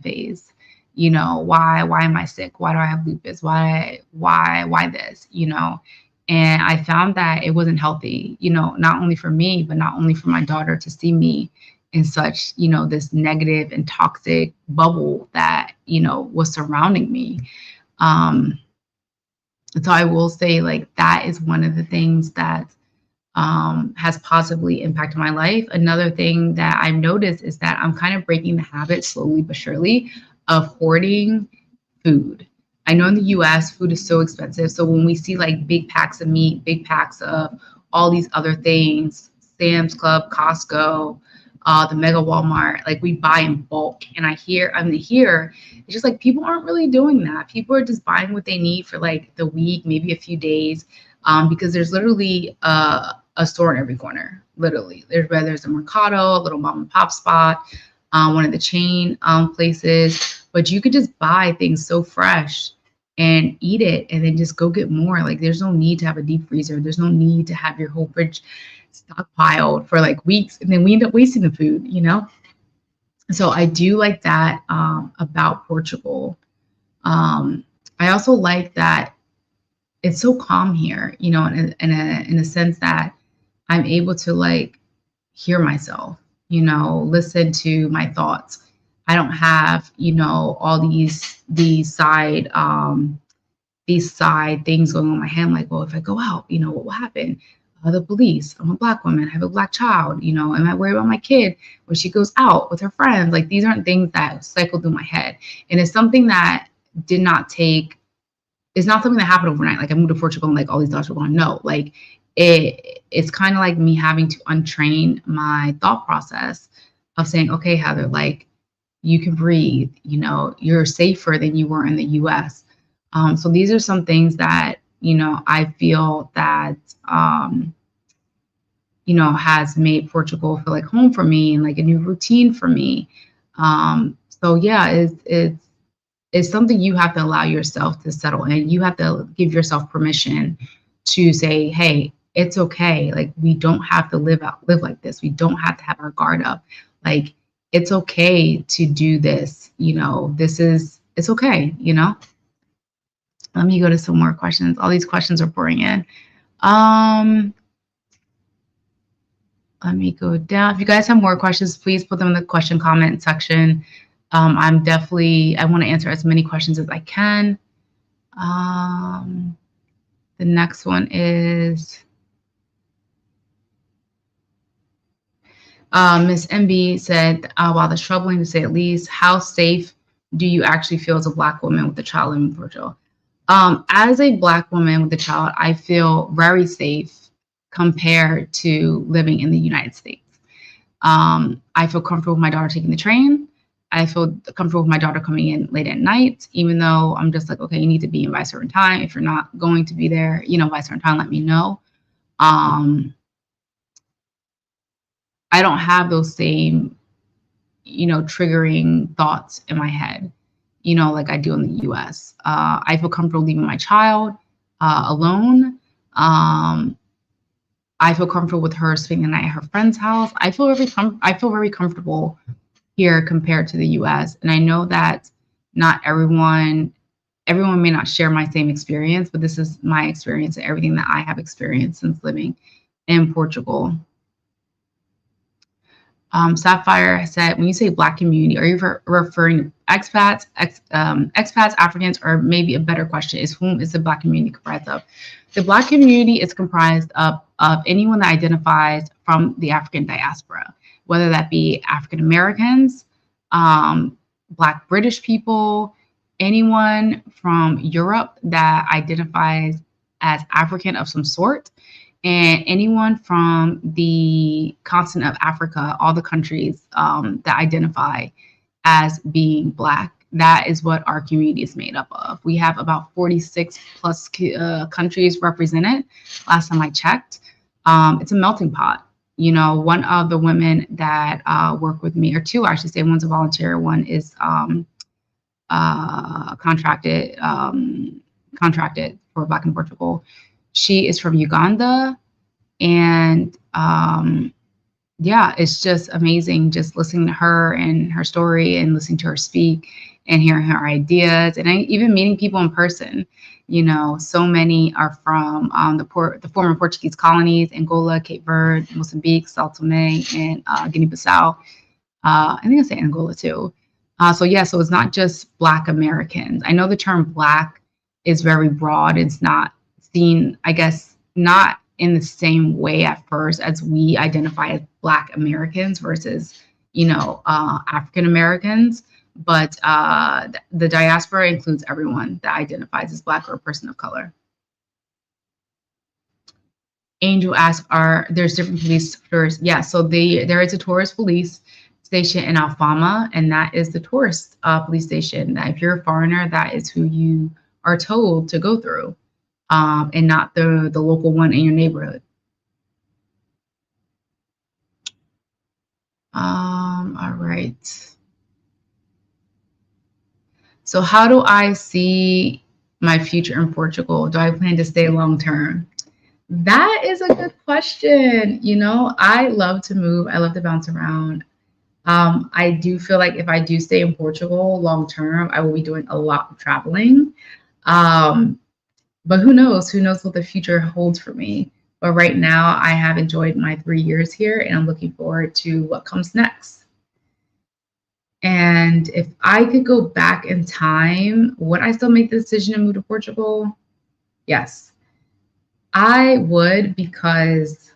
phase. Why am I sick? Why do I have lupus? Why this? And I found that it wasn't healthy, not only for me, but not only for my daughter to see me in such, this negative and toxic bubble that, was surrounding me. So I will say like that is one of the things that has positively impacted my life. Another thing that I've noticed is that I'm kind of breaking the habit slowly but surely of hoarding food. I know in the US, food is so expensive. So when we see like big packs of meat, big packs of all these other things, Sam's Club, Costco, the Mega Walmart, like we buy in bulk. And here, it's just like people aren't really doing that. People are just buying what they need for like the week, maybe a few days, because there's literally a store in every corner. Literally, there's a Mercado, a little mom and pop spot, one of the chain places, but you could just buy things so fresh and eat it and then just go get more. Like there's no need to have a deep freezer. There's no need to have your whole fridge stockpiled for like weeks and then we end up wasting the food. So I do like that about Portugal. I also like that it's so calm here, in a sense that I'm able to like hear myself, listen to my thoughts. I don't have, all these side things going on in my head. Like, well, if I go out, what will happen? The police. I'm a Black woman. I have a Black child. Am I worried about my kid when she goes out with her friends? Like, these aren't things that cycle through my head. And it's something that did not take. It's not something that happened overnight. Like I moved to Portugal and like all these thoughts were gone. No, like it's kind of like me having to untrain my thought process of saying, okay, Heather, like you can breathe, you're safer than you were in the US. So these are some things that, I feel that, has made Portugal feel like home for me and like a new routine for me. So yeah, it's something you have to allow yourself to settle in. You have to give yourself permission to say, hey, it's okay. Like we don't have to live like this. We don't have to have our guard up. Like it's okay to do this. It's okay, Let me go to some more questions. All these questions are pouring in. Let me go down. If you guys have more questions, please put them in the question comment section. I want to answer as many questions as I can. The next one is Miss MB said, while that's troubling to say at least, how safe do you actually feel as a Black woman with a child living in Portugal? As a Black woman with a child, I feel very safe compared to living in the United States. I feel comfortable with my daughter taking the train. I feel comfortable with my daughter coming in late at night, even though I'm just like, okay, you need to be in by a certain time. If you're not going to be there, by a certain time, let me know. I don't have those same, triggering thoughts in my head, like I do in the US. I feel comfortable leaving my child alone. I feel comfortable with her spending the night at her friend's house. I feel very comfortable here compared to the US. And I know that not everyone everyone may not share my same experience, but this is my experience and everything that I have experienced since living in Portugal. Sapphire said, when you say Black community, are you referring to expats, expats, Africans, or maybe a better question is, whom is the Black community comprised of? The Black community is comprised of anyone that identifies from the African diaspora, whether that be African Americans, Black British people, anyone from Europe that identifies as African of some sort, and anyone from the continent of Africa, all the countries that identify as being Black. That is what our community is made up of. We have about 46 plus countries represented last time I checked. It's a melting pot. You know, one of the women that work with me, or two, I should say, one's a volunteer, one is contracted for Black in Portugal. She is from Uganda, and yeah, it's just amazing just listening to her and her story and listening to her speak and hearing her ideas, and even meeting people in person. You know, so many are from the former Portuguese colonies: Angola, Cape Verde, Mozambique, Sao Tome, and Guinea-Bissau. I think I say Angola too. So yeah, so it's not just Black Americans. I know the term Black is very broad. It's not seen, I guess, not in the same way at first as we identify as Black Americans versus, you know, African Americans. But the diaspora includes everyone that identifies as Black or a person of color. Angel asks, there's different police forces? Yeah, so there is a tourist police station in Alfama, and that is the tourist police station. That if you're a foreigner, that is who you are told to go through, and not the local one in your neighborhood. All right. So how do I see my future in Portugal? Do I plan to stay long term? That is a good question. You know, I love to move. I love to bounce around. I do feel like if I do stay in Portugal long term, I will be doing a lot of traveling. But who knows? Who knows what the future holds for me? But right now, I have enjoyed my 3 years here, and I'm looking forward to what comes next. And if I could go back in time, would I still make the decision to move to Portugal? Yes, I would, because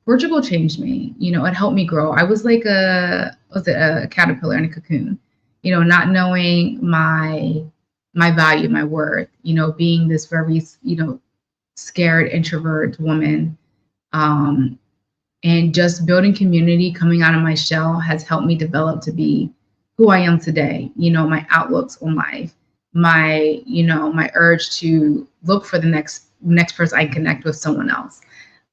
Portugal changed me. You know, it helped me grow. I was like a caterpillar in a cocoon, you know, not knowing my value, my worth, you know, being this very, you know, scared introvert woman. And just building community, coming out of my shell has helped me develop to be who I am today. You know, my outlooks on life, my, you know, my urge to look for the next person I connect with, someone else.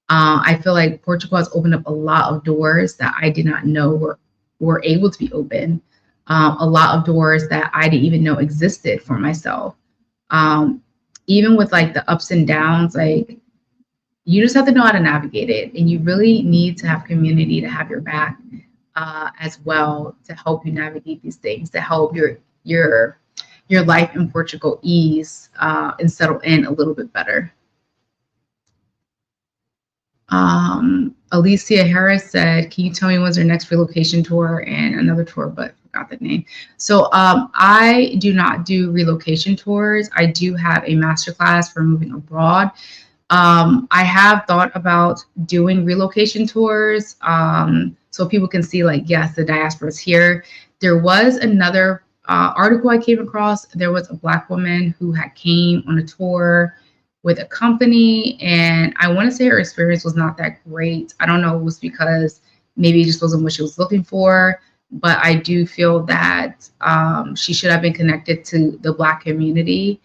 I feel like Portugal has opened up a lot of doors that I did not know were able to be open. A lot of doors that I didn't even know existed for myself. Even with like the ups and downs, like you just have to know how to navigate it, and you really need to have community to have your back as well, to help you navigate these things, to help your life in Portugal ease and settle in a little bit better. Alicia Harris said, can you tell me when's your next relocation tour? And another tour, but forgot the name. So I do not do relocation tours. I do have a masterclass for moving abroad. I have thought about doing relocation tours so people can see, like, yes, the diaspora is here. There was another article I came across. There was a Black woman who had came on a tour with a company, and I want to say her experience was not that great. I don't know if it was because maybe it just wasn't what she was looking for, but I do feel that she should have been connected to the Black community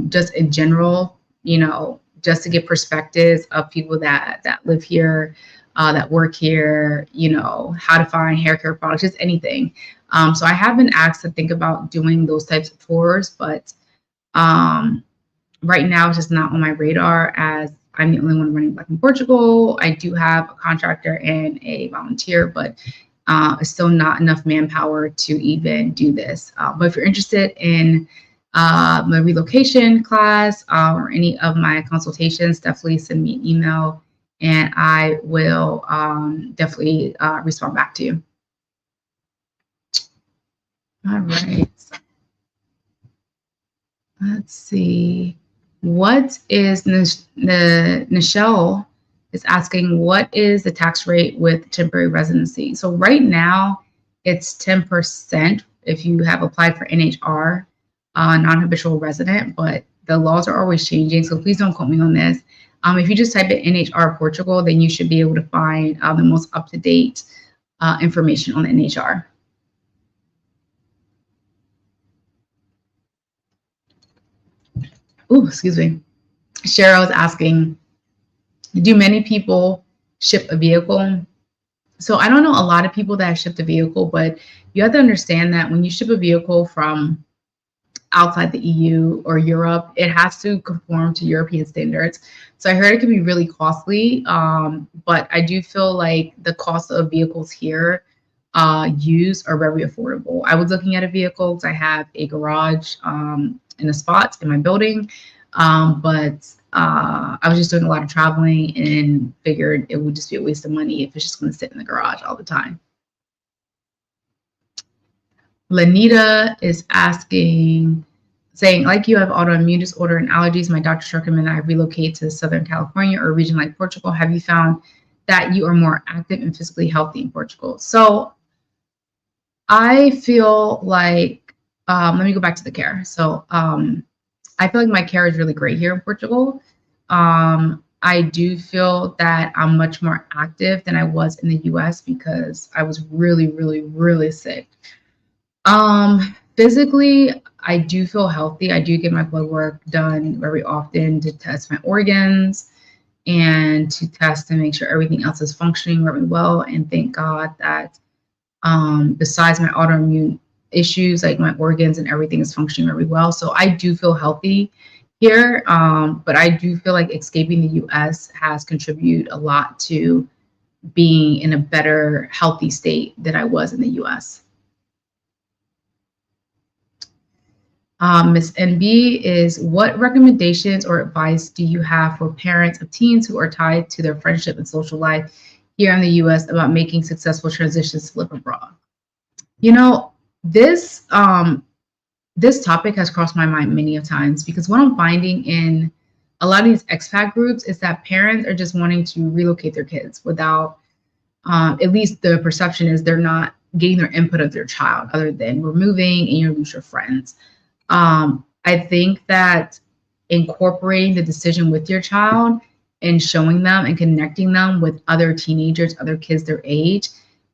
just in general, you know, just to get perspectives of people that live here, that work here, you know, how to find hair care products, just anything. So I have been asked to think about doing those types of tours, but right now it's just not on my radar, as I'm the only one running Black in Portugal. I do have a contractor and a volunteer, but it's still not enough manpower to even do this. But if you're interested in my relocation class or any of my consultations, definitely send me an email and I will definitely respond back to you. All right. Let's see. What is Nichelle is asking, what is the tax rate with temporary residency? So right now it's 10% if you have applied for NHR, non-habitual resident, but the laws are always changing. So please don't quote me on this. If you just type in NHR Portugal, then you should be able to find the most up-to-date information on the NHR. Oh, excuse me. Cheryl is asking, do many people ship a vehicle? So I don't know a lot of people that have shipped a vehicle, but you have to understand that when you ship a vehicle from outside the EU or Europe, it has to conform to European standards. So I heard it can be really costly, but I do feel like the cost of vehicles here used are very affordable. I was looking at a vehicle because I have a garage in a spot in my building, but I was just doing a lot of traveling and figured it would just be a waste of money if it's just going to sit in the garage all the time. Lanita is asking, saying, like you have autoimmune disorder and allergies, my doctors recommend that I relocate to Southern California or a region like Portugal. Have you found that you are more active and physically healthy in Portugal? So I feel like, let me go back to the care. So I feel like my care is really great here in Portugal. I do feel that I'm much more active than I was in the US because I was really, really, really sick. Physically, I do feel healthy. I do get my blood work done very often to test my organs and to test to make sure everything else is functioning really well. And thank God that besides my autoimmune issues, like my organs and everything is functioning really well. So I do feel healthy here, but I do feel like escaping the US has contributed a lot to being in a better, healthy state than I was in the US. Ms. NB is, what recommendations or advice do you have for parents of teens who are tied to their friendship and social life here in the US about making successful transitions to live abroad? You know, this topic has crossed my mind many times because what I'm finding in a lot of these expat groups is that parents are just wanting to relocate their kids without, at least the perception is they're not getting their input of their child other than we're moving and you lose your friends. I think that incorporating the decision with your child and showing them and connecting them with other teenagers, other kids their age,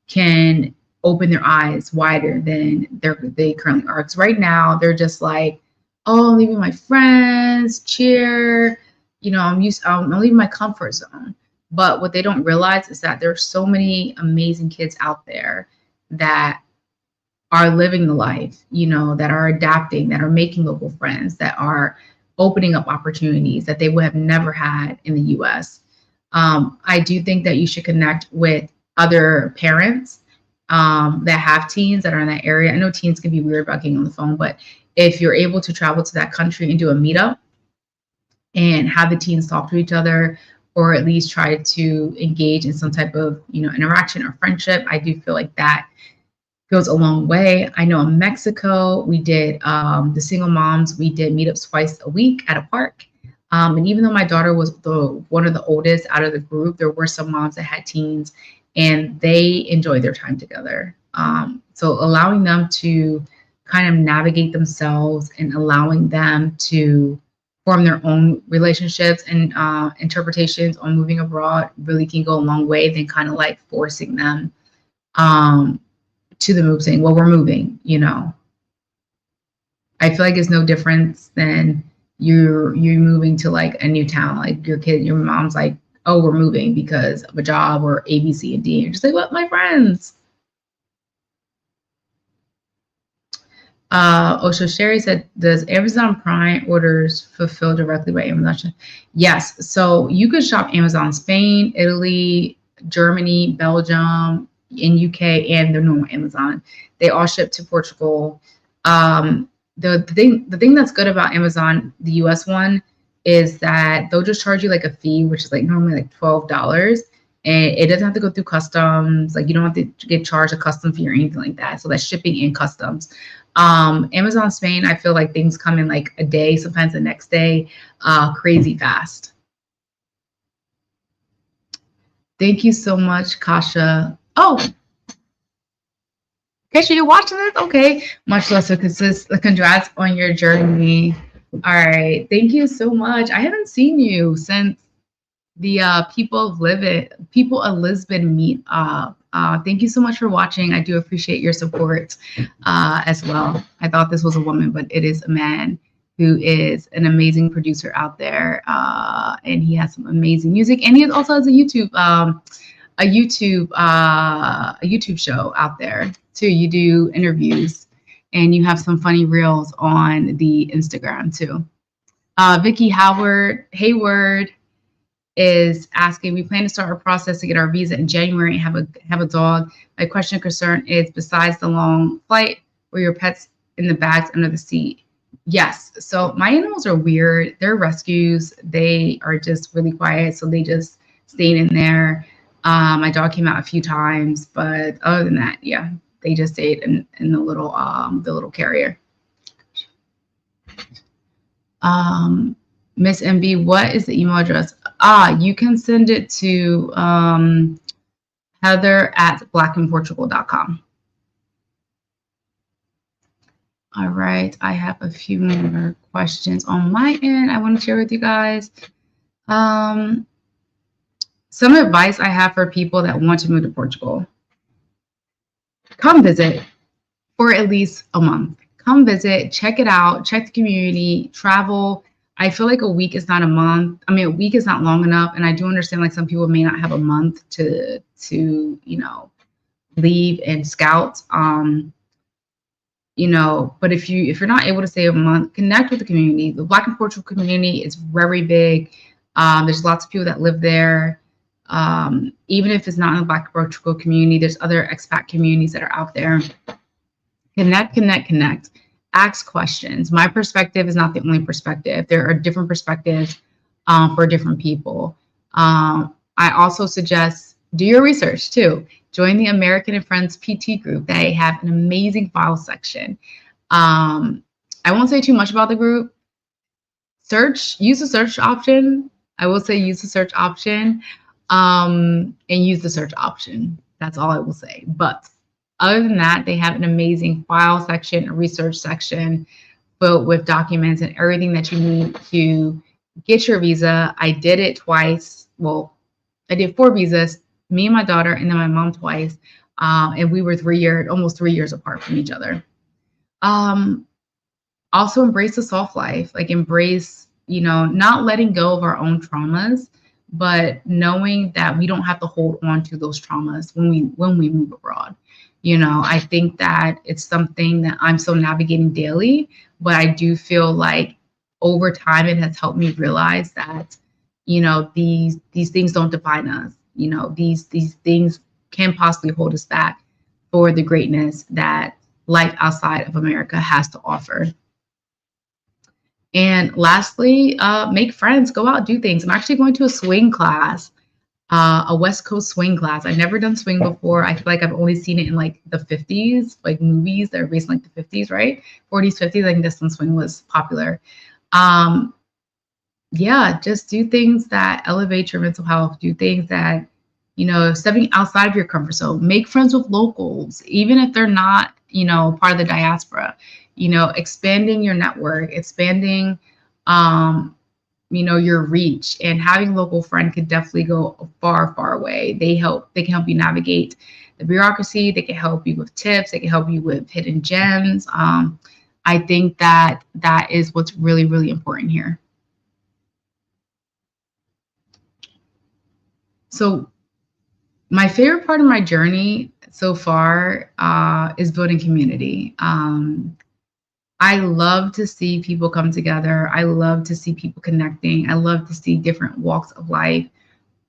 can open their eyes wider than they currently are. Because right now they're just like, oh, I'm leaving my friends, cheer, I'm leaving my comfort zone. But what they don't realize is that there's so many amazing kids out there that are living the life, that are adapting, that are making local friends, that are opening up opportunities that they would have never had in the US. I do think that you should connect with other parents that have teens that are in that area. I know teens can be weird about getting on the phone, but if you're able to travel to that country and do a meetup and have the teens talk to each other, or at least try to engage in some type of, interaction or friendship, I do feel like that goes a long way. I know in Mexico, we did the single moms, we did meetups twice a week at a park. And even though my daughter was one of the oldest out of the group, there were some moms that had teens and they enjoyed their time together. So allowing them to kind of navigate themselves and allowing them to form their own relationships and interpretations on moving abroad really can go a long way than kind of like forcing them to the move, saying, well, we're moving, I feel like it's no difference than you're moving to like a new town, like your mom's like, oh, we're moving because of a job or A, B, C, and D. You're just like, what, my friends? So Sherry said, does Amazon Prime orders fulfill directly by Amazon? Yes. So you could shop Amazon Spain, Italy, Germany, Belgium, in UK, and the normal Amazon. They all ship to Portugal. the thing that's good about Amazon, the US one, is that they'll just charge you like a fee, which is like normally like $12. And it doesn't have to go through customs. Like you don't have to get charged a custom fee or anything like that. So that's shipping and customs. Amazon Spain, I feel like things come in like a day, sometimes the next day, crazy fast. Thank you so much, Kasha. Oh, Kasha, you watching this? Okay. Much less congrats on your journey. All right. Thank you so much. I haven't seen you since the People of Lisbon meet up. Thank you so much for watching. I do appreciate your support as well. I thought this was a woman, but it is a man who is an amazing producer out there, and he has some amazing music. And he also has a YouTube show out there too. You do interviews, and you have some funny reels on the Instagram too. Vicky Hayward is asking, we plan to start our process to get our visa in January and have a dog. My question and concern is, besides the long flight, were your pets in the bags under the seat? Yes. So my animals are weird. They're rescues. They are just really quiet. So they just stayed in there. My dog came out a few times, but other than that, yeah, they just stayed in the little carrier. Miss MB, what is the email address? You can send it to heather@blackinportugal.com. All right, I have a few more questions on my end I want to share with you guys. Some advice I have for people that want to move to Portugal. Come visit for at least a month. Come visit, check it out, check the community, travel. I feel like a week is not a month. I mean, a week is not long enough. And I do understand like some people may not have a month to leave and scout. But if you're not able to stay a month, connect with the community. The Black in Portugal community is very big. There's lots of people that live there. Even if it's not in the Black in Portugal community, there's other expat communities that are out there. Connect. Ask questions. My perspective is not the only perspective. There are different perspectives for different people. I also suggest do your research too. Join the American and Friends PT group. They have an amazing file section. I won't say too much about the group. Use the search option. I will say use the search option and use the search option. That's all I will say. But other than that, they have an amazing file section, a research section filled with documents and everything that you need to get your visa. I did it twice. Well, I did 4 visas, me and my daughter, and then my mom twice. And we were almost 3 years apart from each other. Also embrace the soft life, like embrace, not letting go of our own traumas, but knowing that we don't have to hold on to those traumas when we move abroad. I think that it's something that I'm still navigating daily, but I do feel like over time it has helped me realize that, these things don't define us. These things can possibly hold us back for the greatness that life outside of America has to offer. And lastly, make friends, go out, do things. I'm actually going to a swing class. A West Coast swing class. I've never done swing before. I feel like I've only seen it in like the 50s, like movies that are based in like the 50s, right? 40s, 50s. I think this one swing was popular. Just do things that elevate your mental health. Do things that, stepping outside of your comfort zone. Make friends with locals, even if they're not, part of the diaspora. Expanding your network, expanding your reach, and having a local friend could definitely go far, far away. They can help you navigate the bureaucracy. They can help you with tips. They can help you with hidden gems. I think that is what's really, really important here. So my favorite part of my journey so far is building community. I love to see people come together. I love to see people connecting. I love to see different walks of life.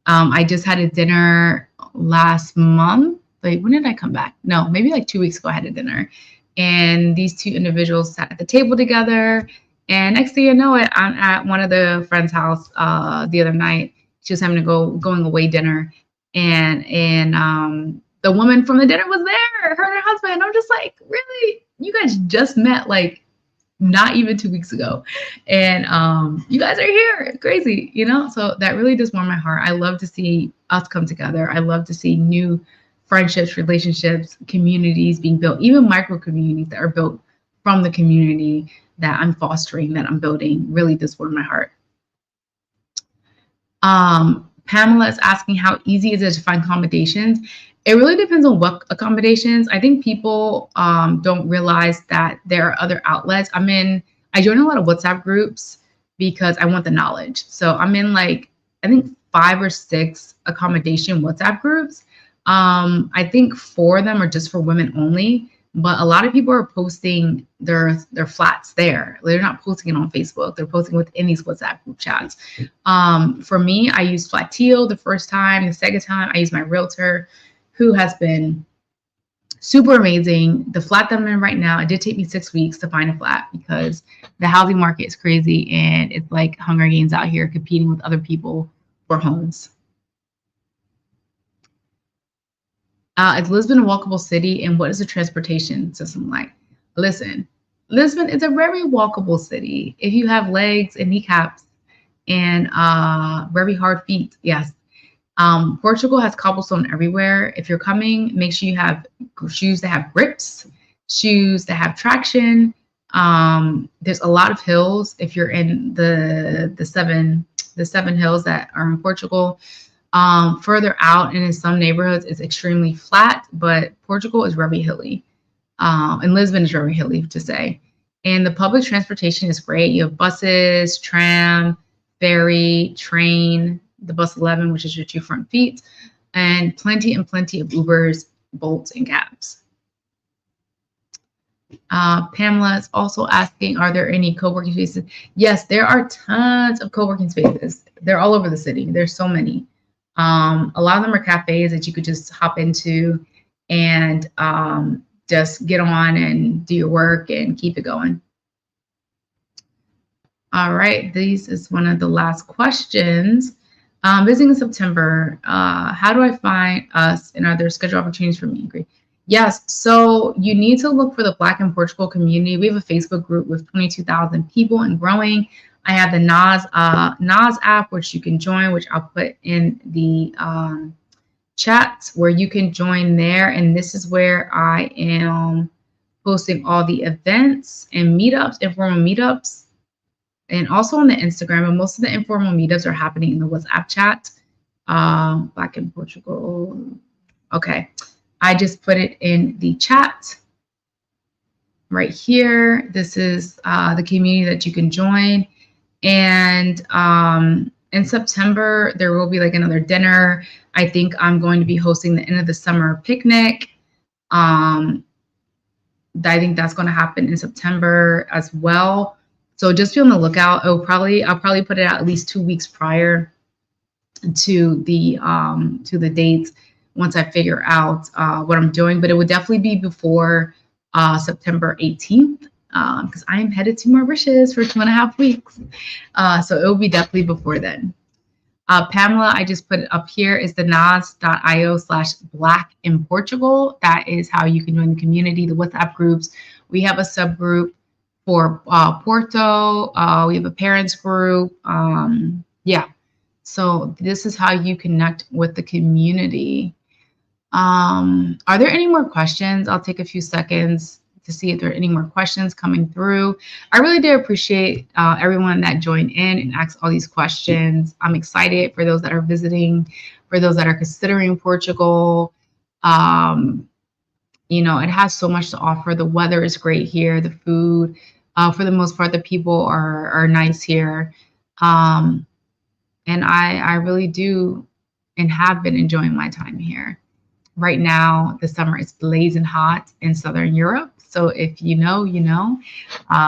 I just had a dinner last month. Wait, when did I come back? No, maybe like 2 weeks ago I had a dinner And these two individuals sat at the table together. And next thing you know it, I'm at one of the friends' house the other night. She was having to going away dinner, and the woman from the dinner was there, her and her husband. And I'm just like, really? You guys just met like not even 2 weeks ago, and you guys are here. Crazy, you know? So that really does warm my heart. I love to see us come together. I love to see new friendships, relationships, communities being built, even micro communities that are built from the community that I'm fostering, that I'm building. Really does warm my heart. Pamela is asking, how easy is it to find accommodations? It really depends on what accommodations. I think people don't realize that there are other outlets. I join a lot of WhatsApp groups because I want the knowledge. So I'm in like, I think 5 or 6 accommodation WhatsApp groups. I think 4 of them are just for women only, but a lot of people are posting their flats there. They're not posting it on Facebook. They're posting within these WhatsApp group chats. For me, I used Flatio the first time. The second time, I used my realtor, who has been super amazing. The flat that I'm in right now, it did take me 6 weeks to find a flat because the housing market is crazy and it's like Hunger Games out here competing with other people for homes. Is Lisbon a walkable city, and what is the transportation system like? Listen, Lisbon is a very walkable city if you have legs and kneecaps and very hard feet. Yes. Portugal has cobblestone everywhere. If you're coming, make sure you have shoes that have grips, shoes that have traction. There's a lot of hills if you're in the seven hills that are in Portugal. Further out and in some neighborhoods, it's extremely flat, but Portugal is very hilly. And Lisbon is very hilly to say. And the public transportation is great. You have buses, tram, ferry, train, the bus 11, which is your 2 front feet, and plenty of Ubers, Bolts, and cabs. Pamela is also asking, are there any co-working spaces? Yes, there are tons of co-working spaces. They're all over the city. There's so many. A lot of them are cafes that you could just hop into and just get on and do your work and keep it going. All right, this is one of the last questions. Visiting in September, how do I find us, and are there schedule opportunities for me? Great. Yes, so you need to look for the Black in Portugal community. We have a Facebook group with 22,000 people and growing. I have the NAS app, which you can join, which I'll put in the chat where you can join there. And this is where I am posting all the events and meetups, informal meetups, and also on the Instagram. And most of the informal meetups are happening in the WhatsApp chat. Black in Portugal. Okay, I just put it in the chat right here. This is the community that you can join. And in September, there will be like another dinner. I think I'm going to be hosting the end of the summer picnic. I think that's going to happen in September as well. So just be on the lookout. I'll probably put it out at least 2 weeks prior to the dates once I figure out what I'm doing. But it would definitely be before September 18th. Because I am headed to Mauritius for 2.5 weeks. So it will be definitely before then. Pamela, I just put it up here, is the nas.io/Black in Portugal. That is how you can join the community, the WhatsApp groups. We have a subgroup for Porto. We have a parents group. Yeah. So this is how you connect with the community. Are there any more questions? I'll take a few seconds to see if there are any more questions coming through. I really do appreciate everyone that joined in and asked all these questions. I'm excited for those that are visiting, for those that are considering Portugal. You know, it has so much to offer. The weather is great here. The food, for the most part, the people are nice here. And I really do and have been enjoying my time here. Right now, the summer is blazing hot in Southern Europe. So if you know, you know,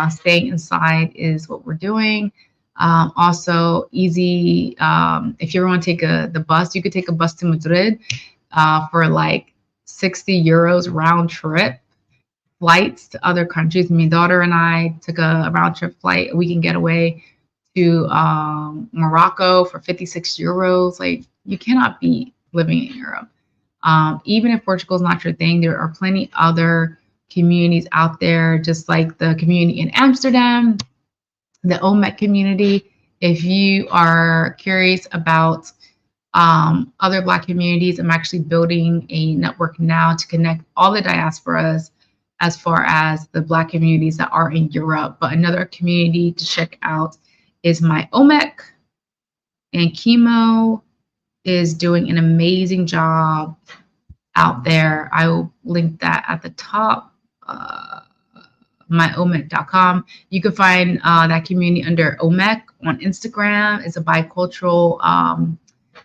staying inside is what we're doing. Also easy. If you ever want to take the bus, you could take a bus to Madrid for like 60 euros round trip. flights to other countries. My daughter and I took a round trip flight, a weekend getaway to Morocco for 56 euros. Like, you cannot beat living in Europe. Even if Portugal is not your thing, there are plenty other communities out there, just like the community in Amsterdam, the OMEC community. If you are curious about other Black communities, I'm actually building a network now to connect all the diasporas as far as the Black communities that are in Europe. But another community to check out is my OMEC, and Chemo is doing an amazing job out there. I will link that at the top, myomec.com. You can find that community under OMEC on Instagram. It's a bicultural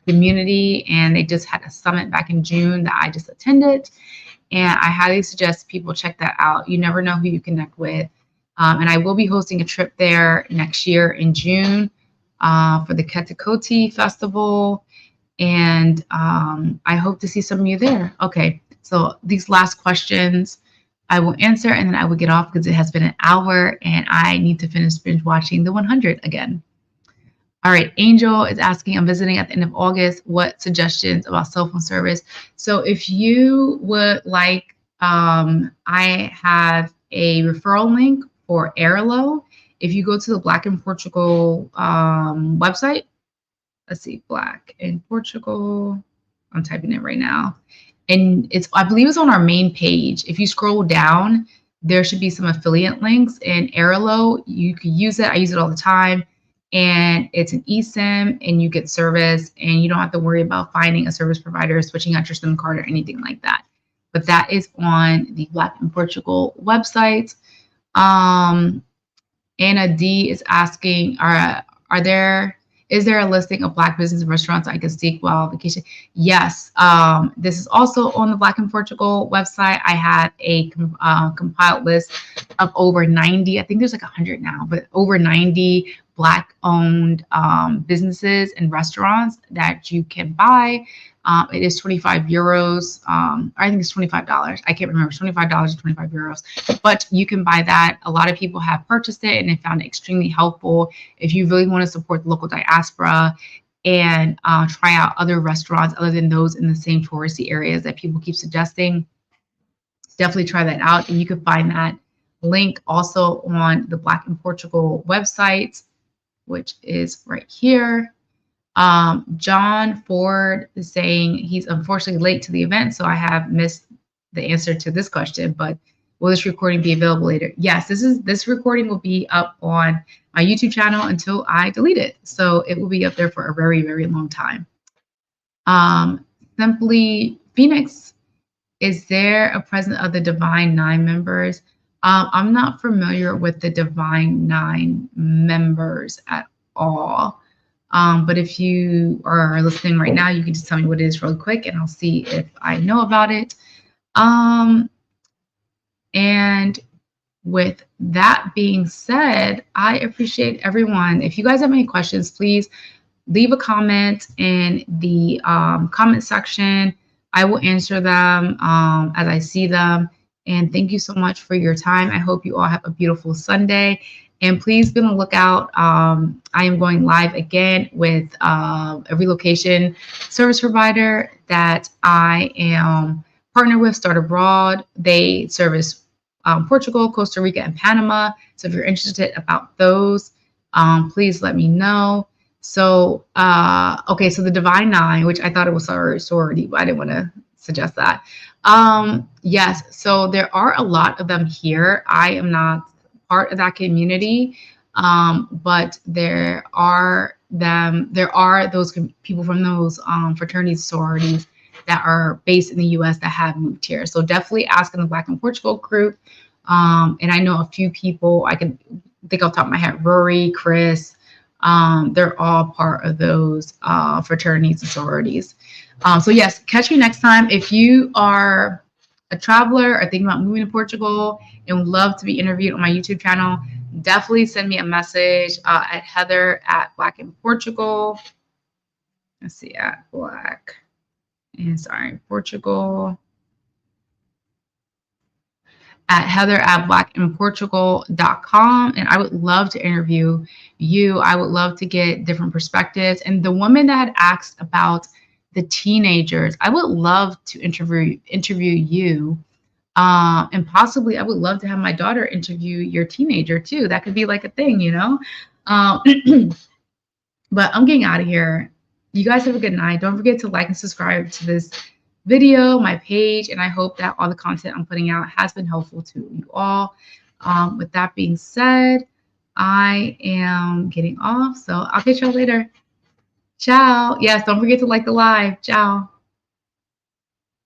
community, and they just had a summit back in June that I just attended. And I highly suggest people check that out. You never know who you connect with. And I will be hosting a trip there next year in June for the Ketakoti Festival. And I hope to see some of you there. Okay, so these last questions I will answer, and then I will get off because it has been an hour and I need to finish binge watching The 100 again. All right, Angel is asking, I'm visiting at the end of August. What suggestions about cell phone service? So if you would like, I have a referral link for Airlo. If you go to the Black in Portugal website, let's see, Black in Portugal, I'm typing it right now. And it's, I believe it's on our main page. If you scroll down, there should be some affiliate links, and Airlo, you can use it. I use it all the time. And it's an eSIM, and you get service, and you don't have to worry about finding a service provider, switching out your SIM card or anything like that. But that is on the Black in Portugal website. Anna D is asking, is there a listing of Black business restaurants I can seek while on vacation? Yes. This is also on the Black in Portugal website. I had a compiled list of over 90, I think there's like 100 now, but over 90 Black-owned businesses and restaurants that you can buy. It is 25 euros. I think it's $25. I can't remember, $25 or 25 euros. But you can buy that. A lot of people have purchased it and they found it extremely helpful. If you really want to support the local diaspora and try out other restaurants other than those in the same touristy areas that people keep suggesting, definitely try that out. And you can find that link also on the Black in Portugal website, which is right here. John Ford is saying he's unfortunately late to the event, so I have missed the answer to this question, but will this recording be available later? Yes, this recording will be up on my YouTube channel until I delete it. So it will be up there for a very, very long time. Simply Phoenix, is there a presence of the Divine Nine members? I'm not familiar with the Divine Nine members at all. But if you are listening right now, you can just tell me what it is really quick and I'll see if I know about it. And with that being said, I appreciate everyone. If you guys have any questions, please leave a comment in the comment section. I will answer them as I see them. And thank you so much for your time. I hope you all have a beautiful Sunday. And please be on the lookout. I am going live again with a relocation service provider that I am partnered with, Start Abroad. They service Portugal, Costa Rica, and Panama. So if you're interested about those, please let me know. So, okay, so the Divine Nine, which I thought it was sorority, but I didn't want to suggest that. Yes, so there are a lot of them here. I am not part of that community, but there are those people from those fraternities, sororities that are based in the US that have moved here. So definitely ask in the Black in Portugal group. And I know a few people, I can think off the top of my head, Rory, Chris, they're all part of those fraternities and sororities. So yes, catch me next time. If you are a traveler or thinking about moving to Portugal and would love to be interviewed on my YouTube channel, definitely send me a message at Heather at Black in Portugal. Let's see, at Black and Portugal at heather@blackinportugal.com. And I would love to interview you. I would love to get different perspectives. And the woman that had asked about the teenagers, I would love to interview you. And possibly I would love to have my daughter interview your teenager too. That could be like a thing, you know? Um, but I'm getting out of here. You guys have a good night. Don't forget to like and subscribe to this video, my page, and I hope that all the content I'm putting out has been helpful to you all. With that being said, I am getting off, so I'll catch y'all later. Ciao. Yes, don't forget to like the live. Ciao.